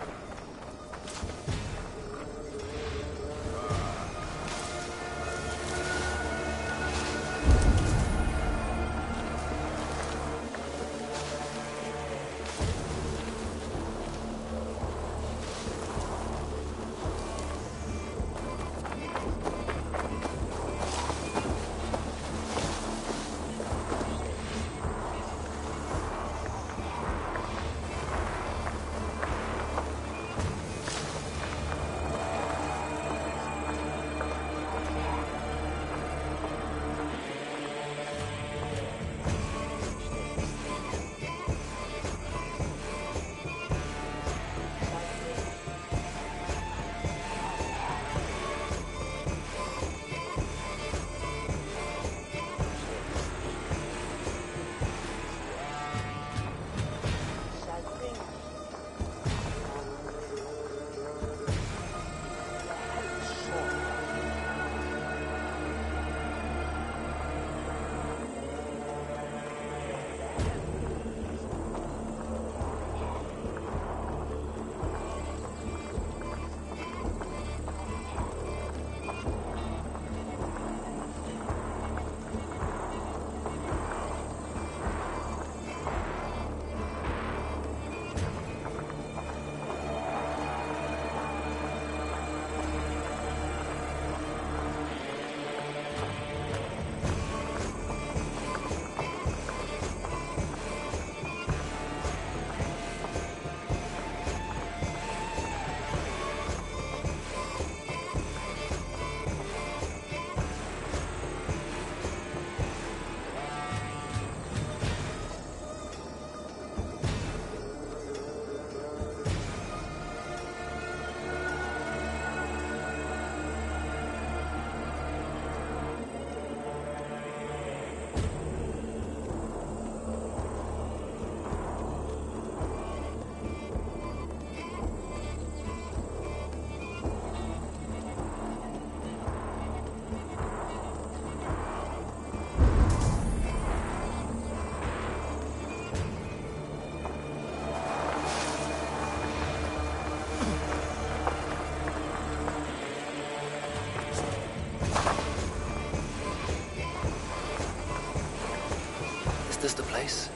Is this the place?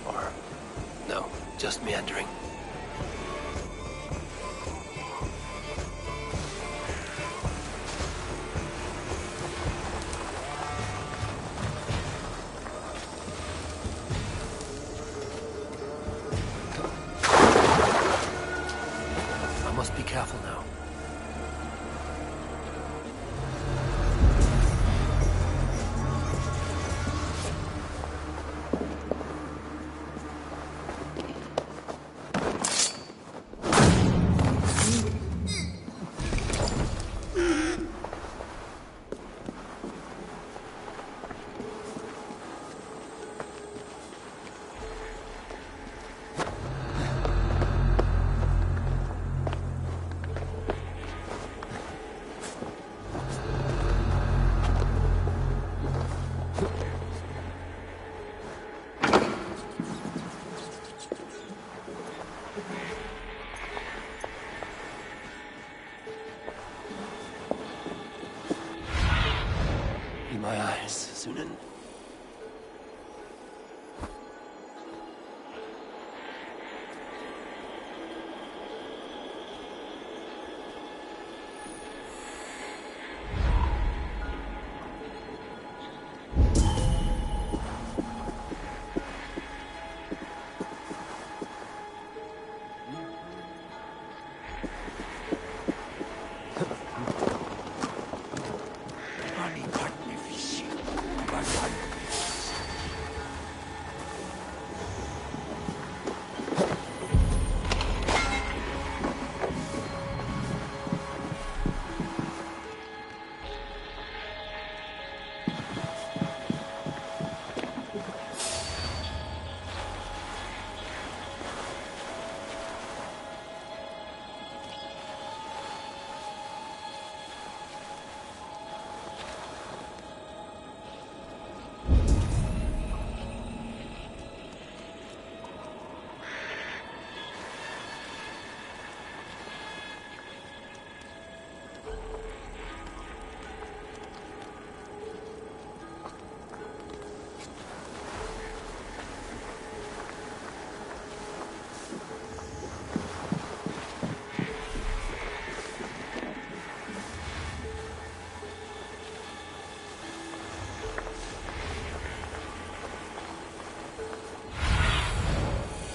Or no, just meandering? I must be careful now.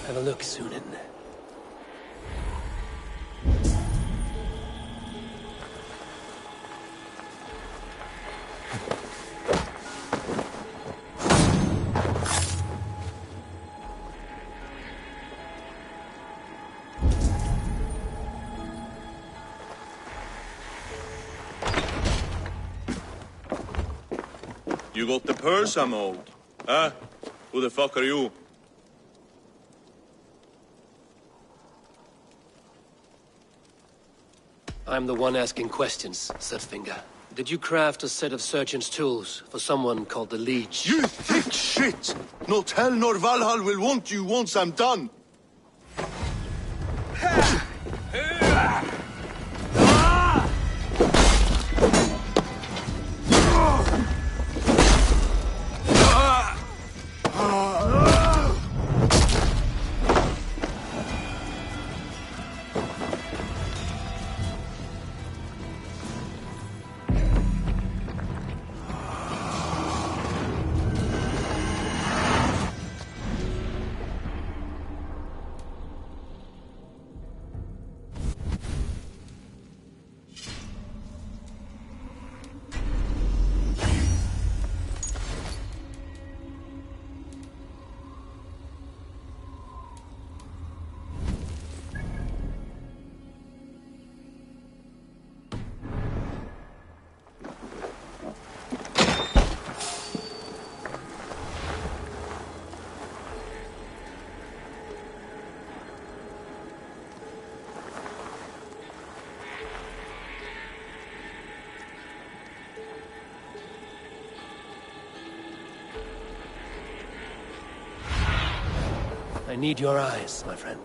Have a look, Sunan. You got the purse I'm owed. Huh? Who the fuck are you? I'm the one asking questions, Setfinger. Did you craft a set of surgeon's tools for someone called the Leech? You thick shit! Not hell nor Valhalla will want you once I'm done! I need your eyes, my friend.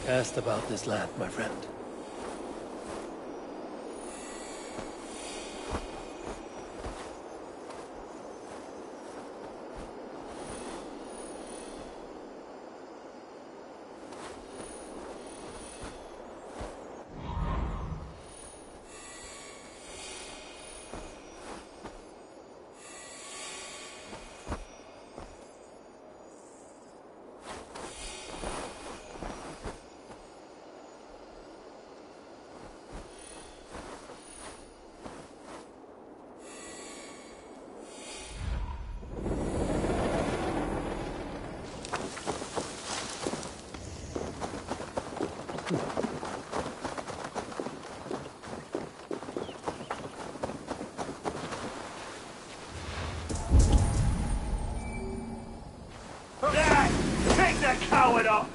Cast about this land, my friend. Take that coward up!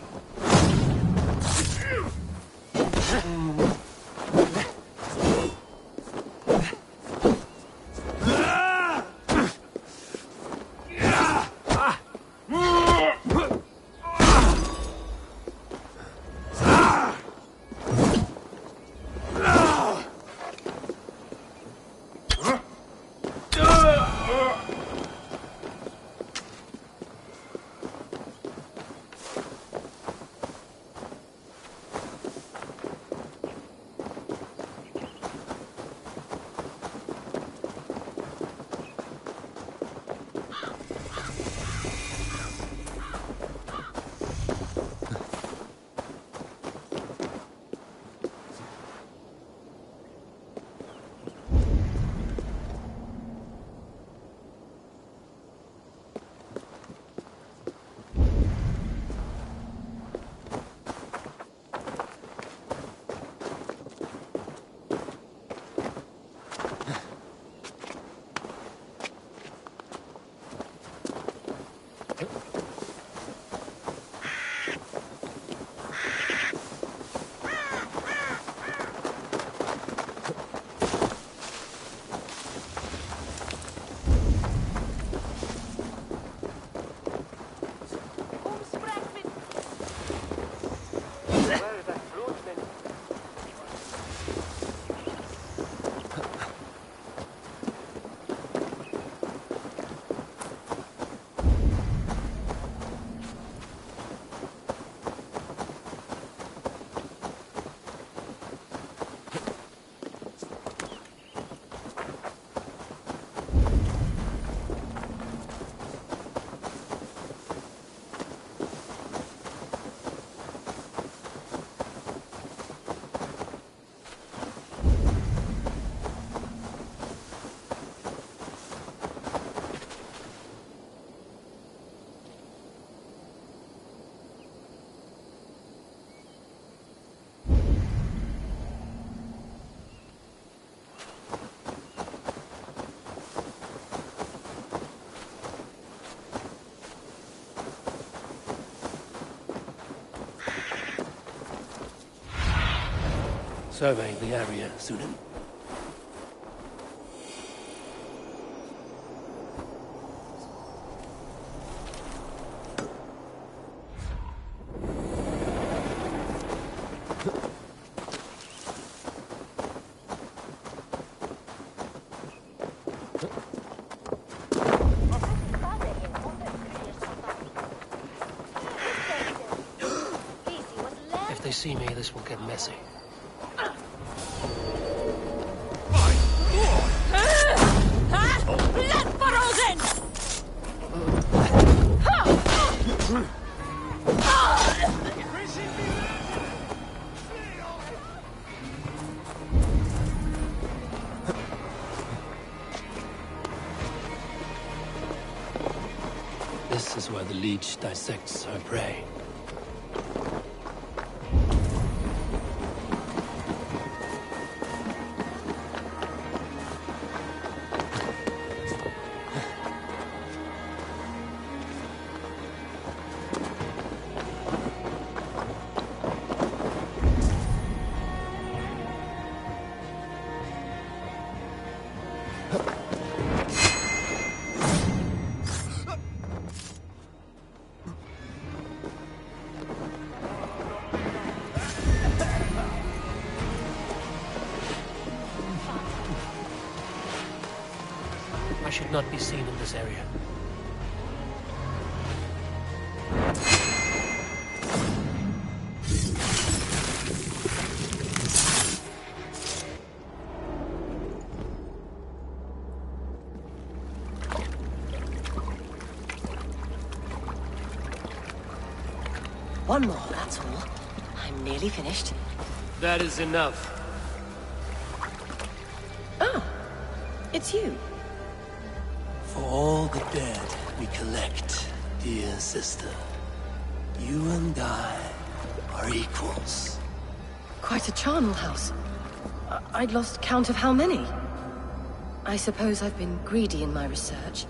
Survey the area, Sunan. they see me, this will get messy. Blood furrows in! This is where the leech dissects her prey. I should not be seen in this area. One more, that's all. I'm nearly finished. That is enough. Oh, it's you. For all the dead we collect, dear sister, you and I are equals. Quite a charnel house. I'd lost count of how many. I suppose I've been greedy in my research,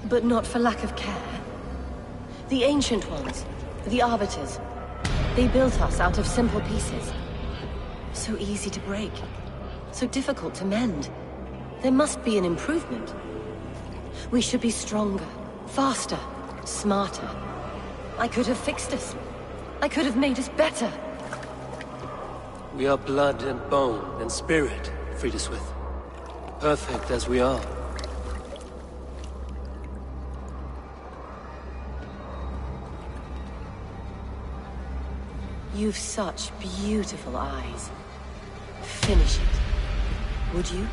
but not for lack of care. The Ancient Ones, the Arbiters, they built us out of simple pieces. So easy to break, so difficult to mend. There must be an improvement. We should be stronger, faster, smarter. I could have fixed us. I could have made us better. We are blood and bone and spirit, Friedeswith. Perfect as we are. You've such beautiful eyes. Finish it, would you?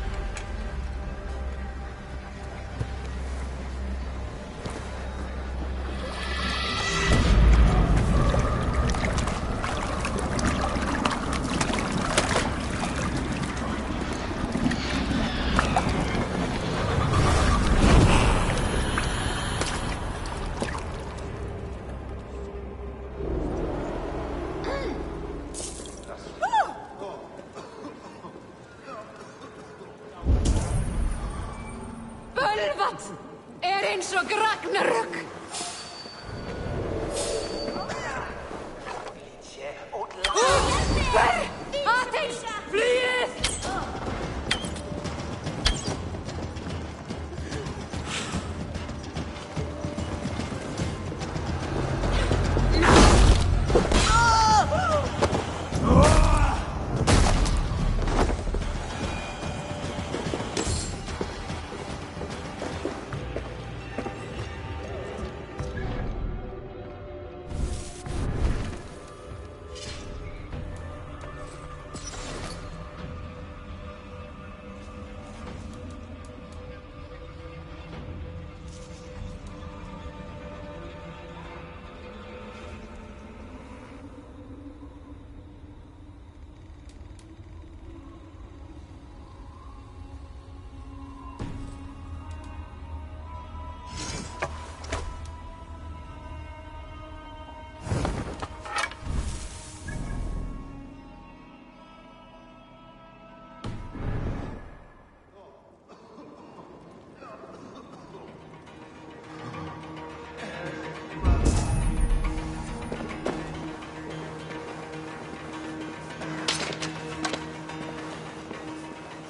Eins og Ragnarök! Ateins! Flýið!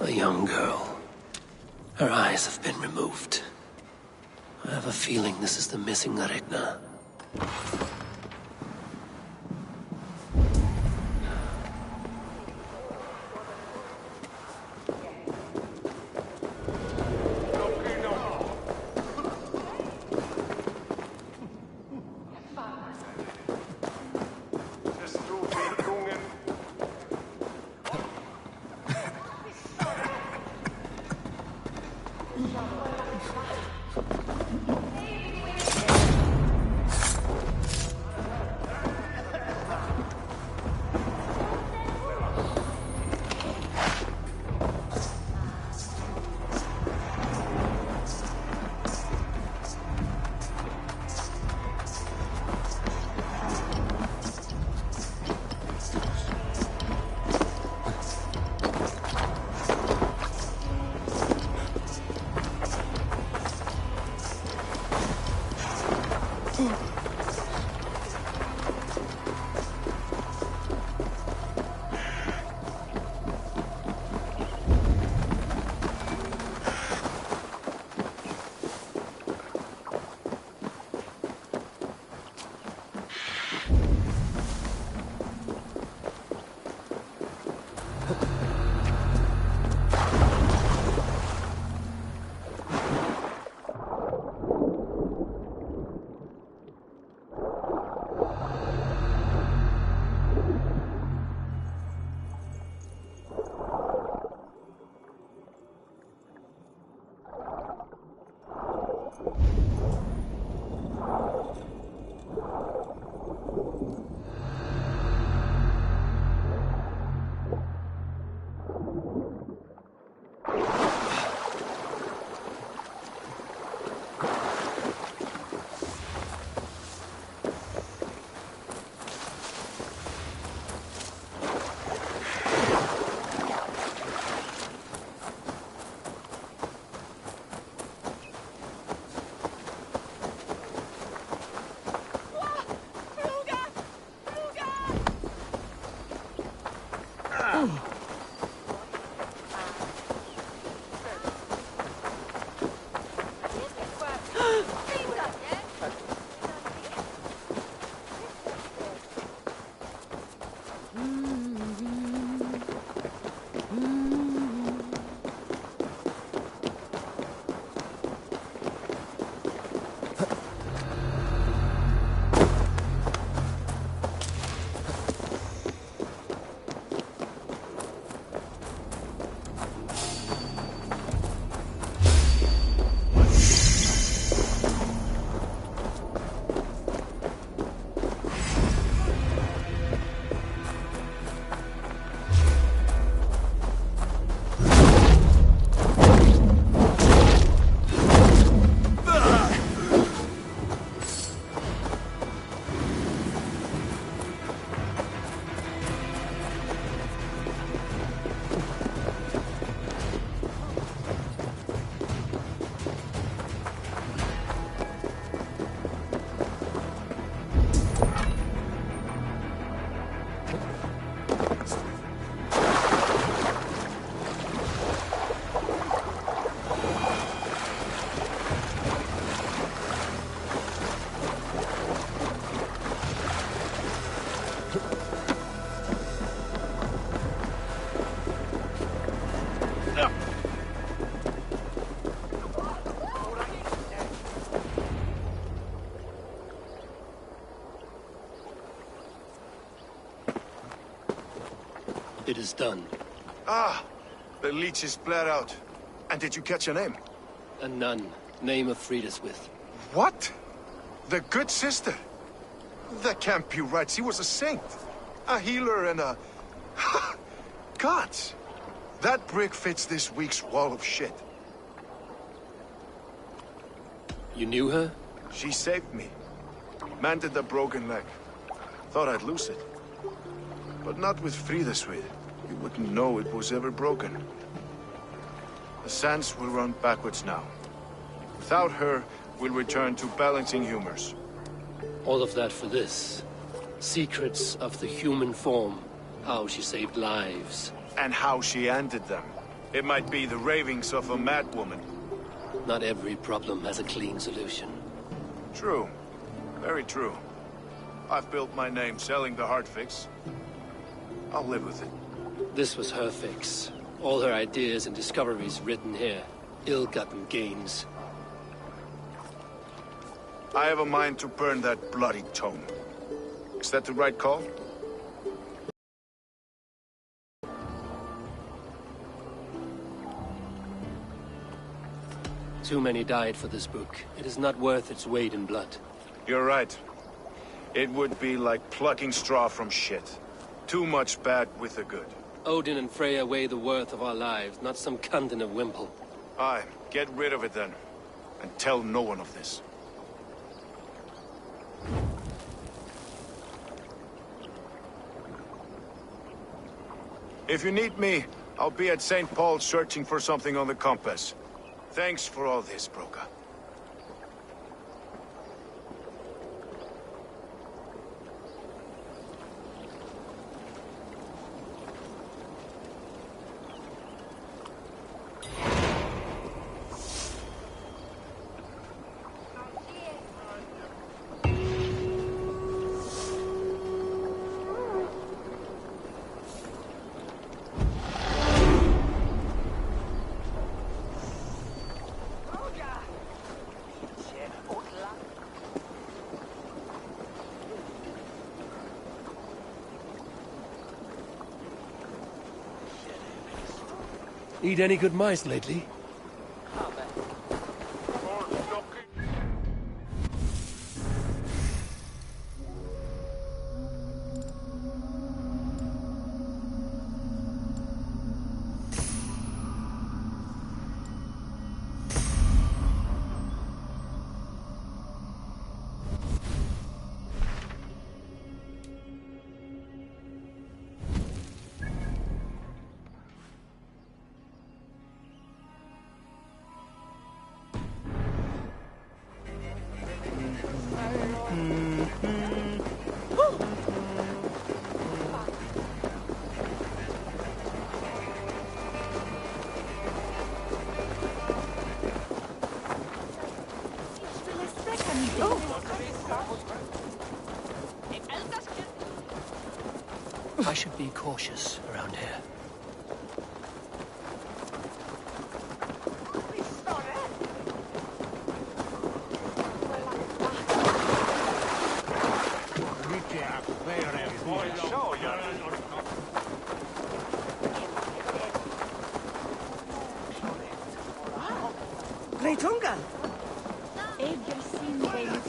A young girl. Her eyes have been removed. I have a feeling this is the missing Aretna. It is done. Ah, the leech is bled out. And did you catch her name? A nun, name of Frida's with. What? The good sister? That can't be right. She was a saint. A healer and a... Gods! That brick fits this week's wall of shit. You knew her? She saved me. Mended the broken leg. Thought I'd lose it. But not with Frida's with. You wouldn't know it was ever broken. The sands will run backwards now. Without her, we'll return to balancing humors. All of that for this. Secrets of the human form. How she saved lives. And how she ended them. It might be the ravings of a madwoman. Not every problem has a clean solution. True. Very true. I've built my name selling the heart fix. I'll live with it. This was her fix. All her ideas and discoveries written here. Ill-gotten gains. I have a mind to burn that bloody tome. Is that the right call? Too many died for this book. It is not worth its weight in blood. You're right. It would be like plucking straw from shit. Too much bad with the good. Odin and Freya weigh the worth of our lives, not some cunt in a wimple. Aye, get rid of it then. And tell no one of this. If you need me, I'll be at St. Paul's searching for something on the compass. Thanks for all this, Broka. Eat any good mice lately? I should be cautious around here.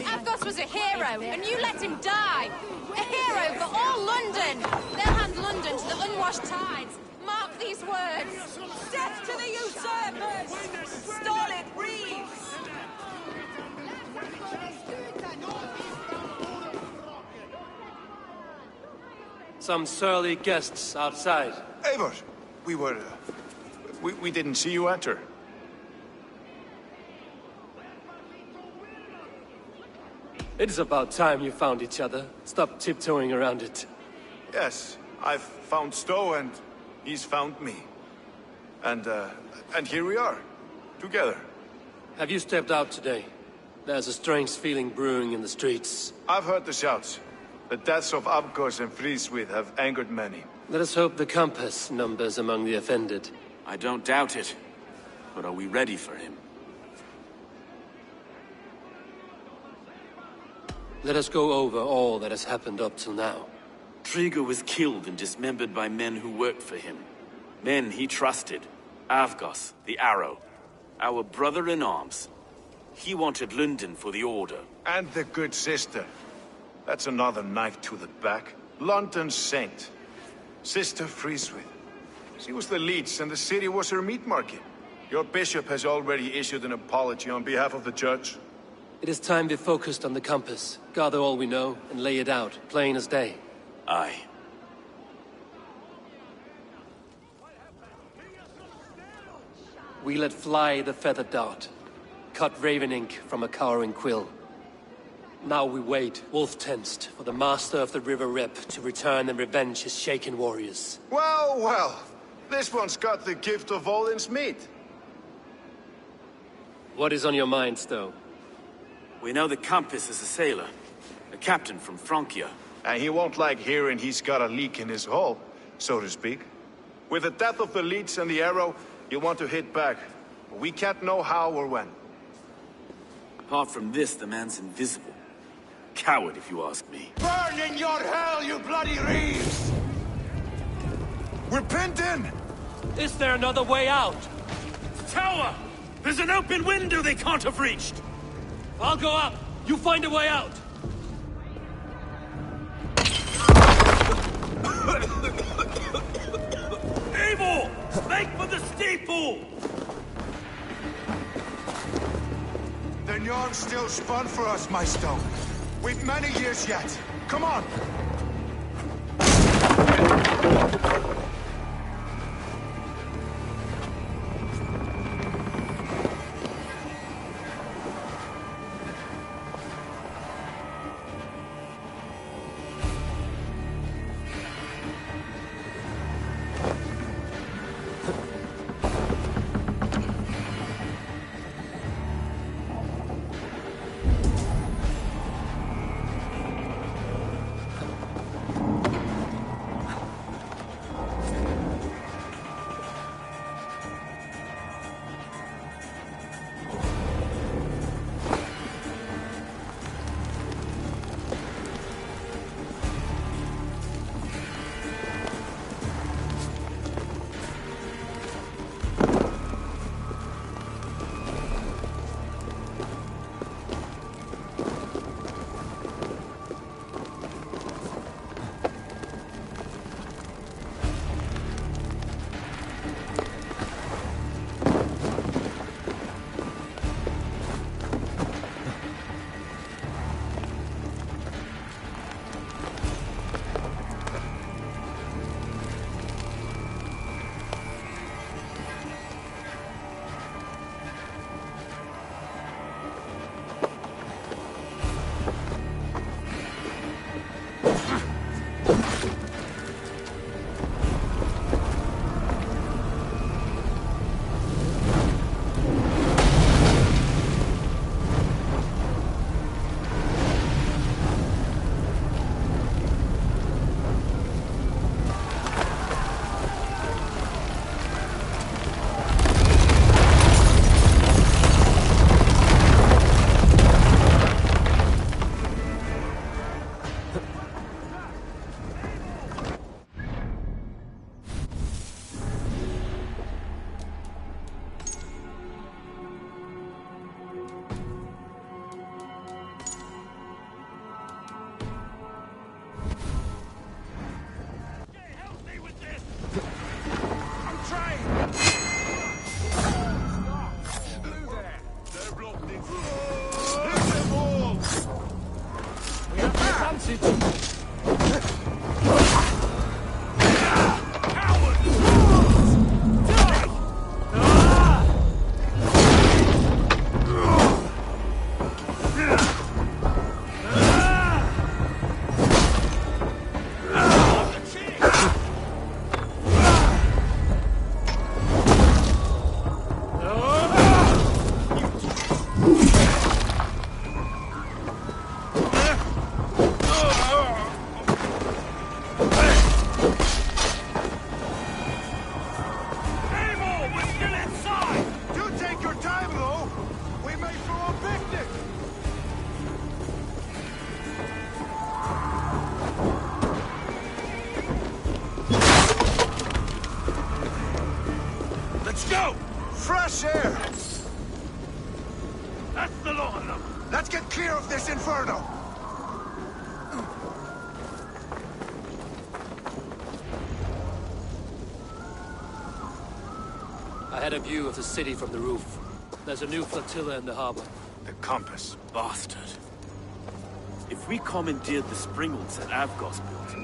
Argos was a hero, and you let him die! A hero for all London! They'll hand London to the unwashed tides. Mark these words. Death to the usurpers! Stolid Reeves! Some surly guests outside. Eivor! We didn't see you enter. It is about time you found each other. Stop tiptoeing around it. Yes, I've found Stowe and he's found me. And here we are, together. Have you stepped out today? There's a strange feeling brewing in the streets. I've heard the shouts. The deaths of Abgos and Friswith have angered many. Let us hope the compass numbers among the offended. I don't doubt it. But are we ready for him? Let us go over all that has happened up till now. Triga was killed and dismembered by men who worked for him. Men he trusted. Avgos, the Arrow. Our brother-in-arms. He wanted London for the Order. And the good sister. That's another knife to the back. London's saint. Sister Freeswith. She was the leech and the city was her meat market. Your bishop has already issued an apology on behalf of the church. It is time we focused on the compass, gather all we know, and lay it out, plain as day. Aye. We let fly the feathered dart, cut raven ink from a cowering quill. Now we wait, wolf-tensed, for the master of the River Rip to return and revenge his shaken warriors. Well, well. This one's got the gift of Odin's meat. What is on your minds, though? We know the Compass is a sailor. A captain from Francia. And he won't like hearing he's got a leak in his hull, so to speak. With the death of the leech and the arrow, you want to hit back. But we can't know how or when. Apart from this, the man's invisible. Coward, if you ask me. Burn in your hell, you bloody reeves! We're pinned in! Is there another way out? Tower! There's an open window they can't have reached! I'll go up! You find a way out! Eivor! Make for the steeple! The yarn's still spun for us, my stone. We've many years yet. Come on! Go! Fresh air! That's the lot of them! Let's get clear of this inferno! I had a view of the city from the roof. There's a new flotilla in the harbor. The compass. Bastard. If we commandeered the springholds that Avgos built,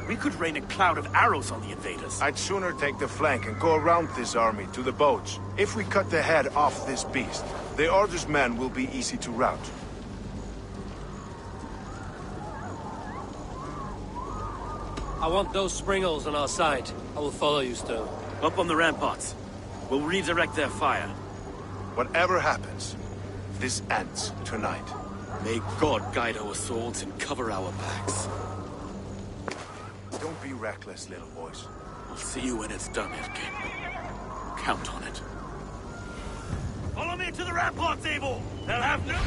we could rain a cloud of arrows on the invaders. I'd sooner take the flank and go around this army to the boats. If we cut the head off this beast, the Order's men will be easy to rout. I want those springholes on our side. I will follow you, Stone. Up on the ramparts. We'll redirect their fire. Whatever happens, this ends tonight. May God guide our swords and cover our backs. Don't be reckless, little boys. I'll see you when it's done, Erkin. Count on it. Follow me to the ramparts, Abel! They'll have no...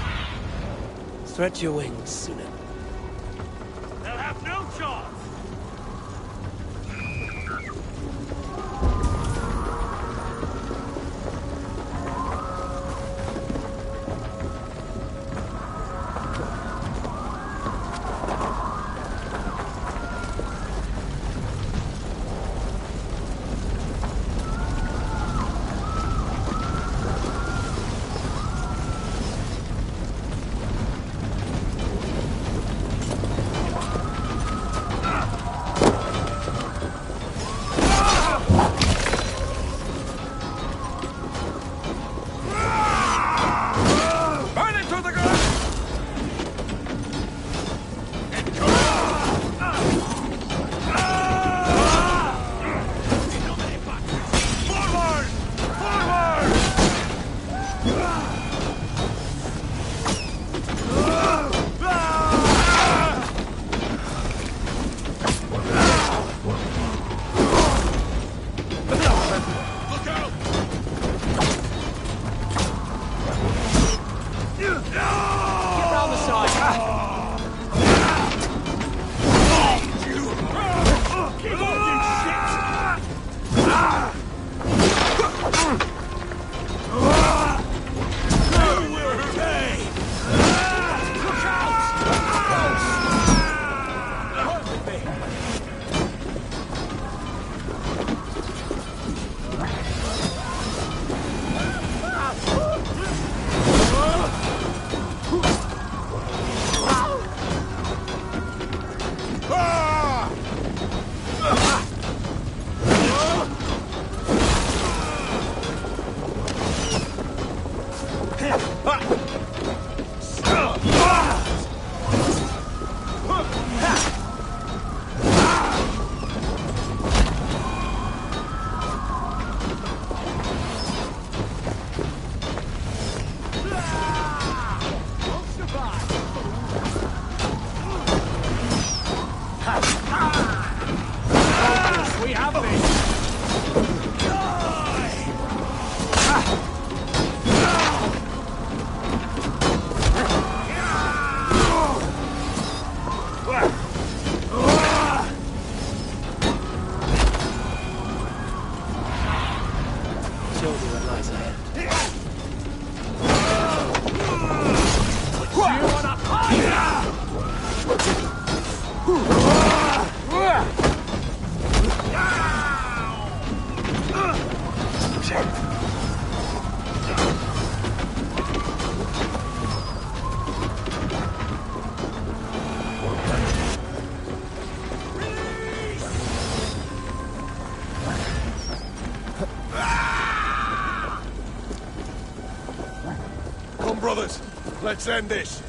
Stretch your wings, Sunan. They'll have no chance! Brothers, let's end this.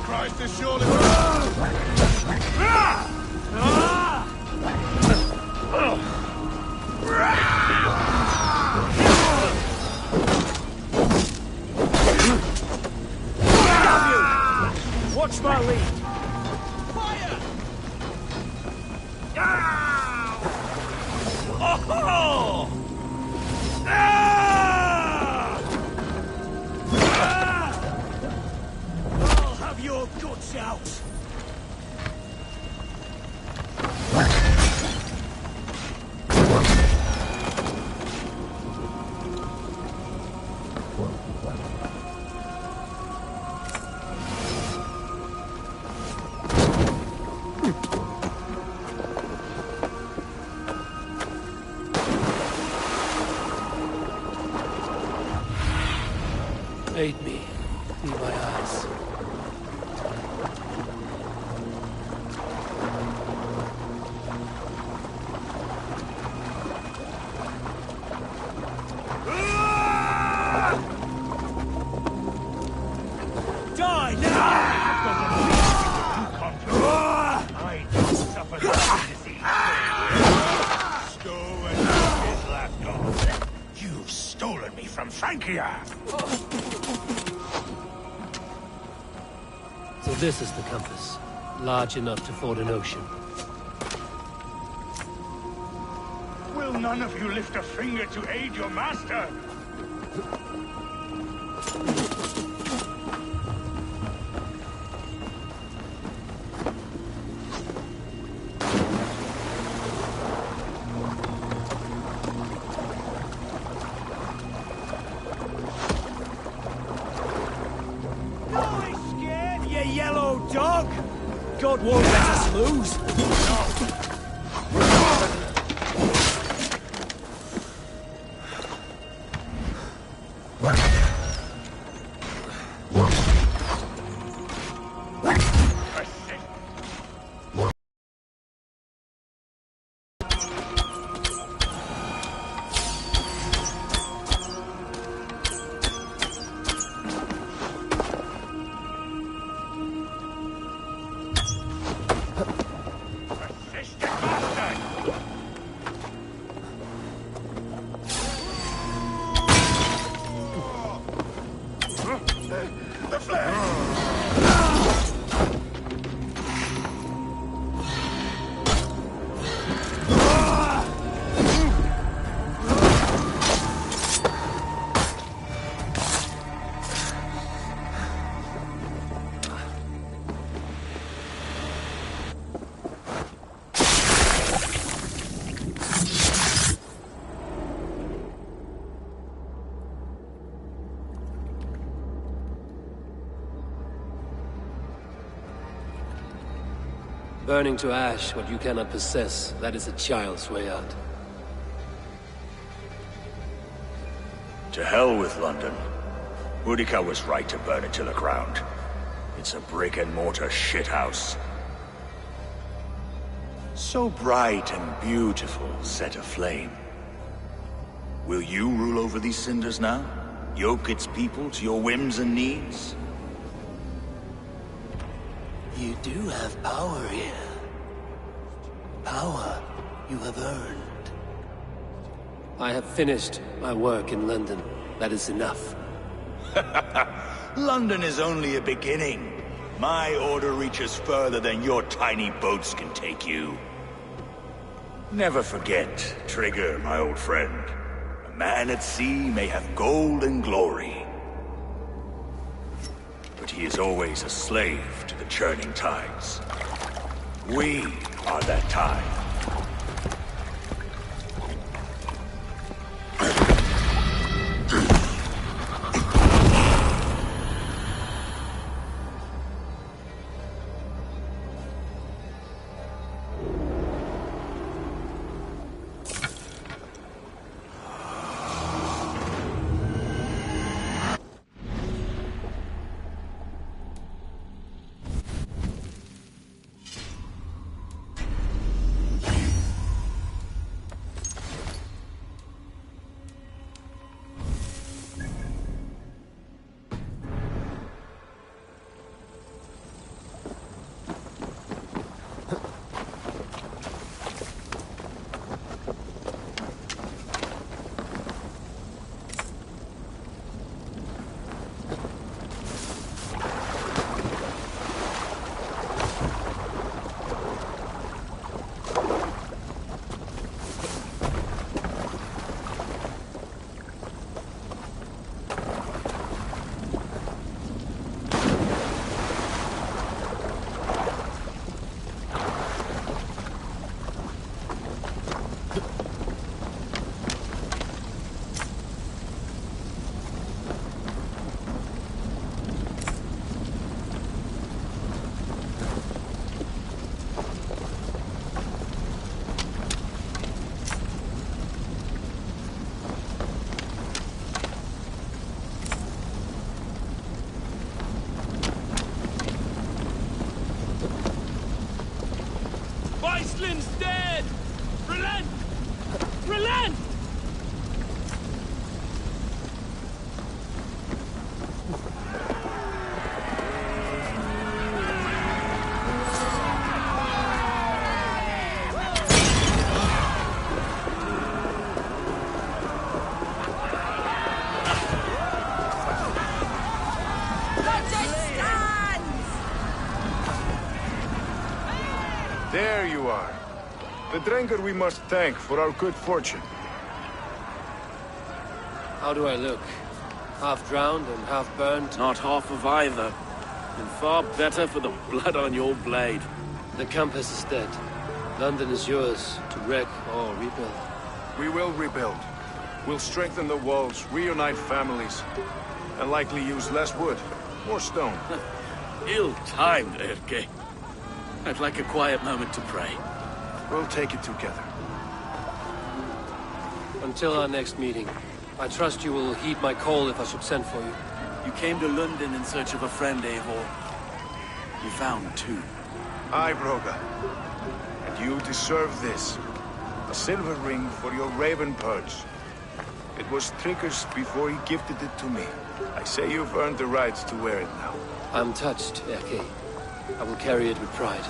Christ is surely... Watch my lead. Oh! I'll have your guts out. Aid me. Be my eyes. Die now! I don't suffer the disease. Stow and his lapdog. You've stolen me from Francia. So this is the compass. Large enough to ford an ocean. Will none of you lift a finger to aid your master? Dog! God won't let us lose! Burning to ash what you cannot possess, that is a child's way out. To hell with London. Boudica was right to burn it to the ground. It's a brick-and-mortar shithouse. So bright and beautiful, set aflame. Will you rule over these cinders now? Yoke its people to your whims and needs? You do have power here. Power you have earned. I have finished my work in London. That is enough. London is only a beginning. My order reaches further than your tiny boats can take you. Never forget, Trigger, my old friend. A man at sea may have gold and glory, but he is always a slave to the churning tides. We are that tide. Iceland's dead! Relent! Relent! There you are. The Drengur we must thank for our good fortune. How do I look? Half drowned and half burned? Not half of either. And far better for the blood on your blade. The compass is dead. London is yours, to wreck or rebuild. We will rebuild. We'll strengthen the walls, reunite families, and likely use less wood, more stone. Ill-timed, Erke. I'd like a quiet moment to pray. We'll take it together. Until our next meeting, I trust you will heed my call if I should send for you. You came to London in search of a friend, Eivor. You found two. Aye, Broga. And you deserve this. A silver ring for your raven purge. It was Trigger's before he gifted it to me. I say you've earned the right to wear it now. I'm touched, Erke. I will carry it with pride.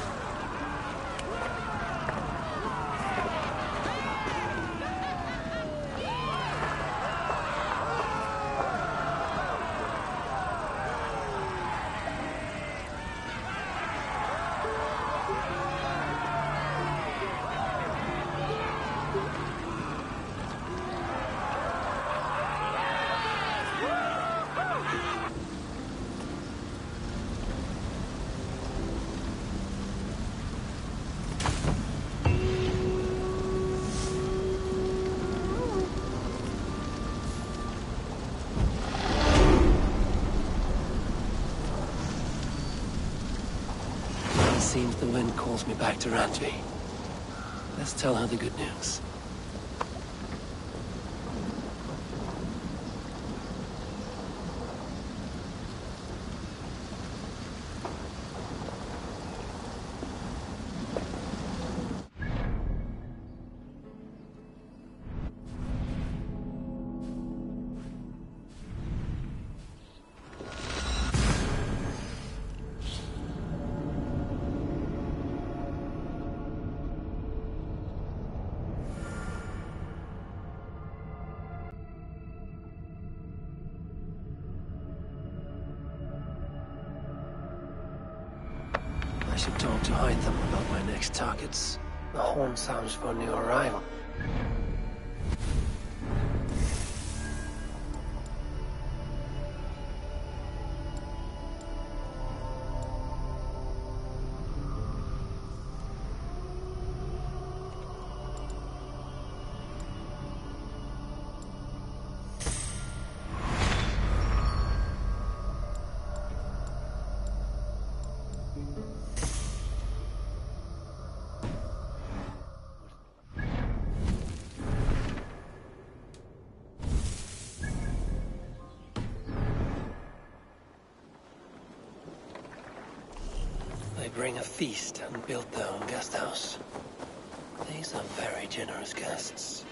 Seems the wind calls me back to Randvi. Let's tell her the good news. I should talk to Hytham about my next targets. The horn sounds for a new arrival. They bring a feast and build their own guest house. These are very generous guests.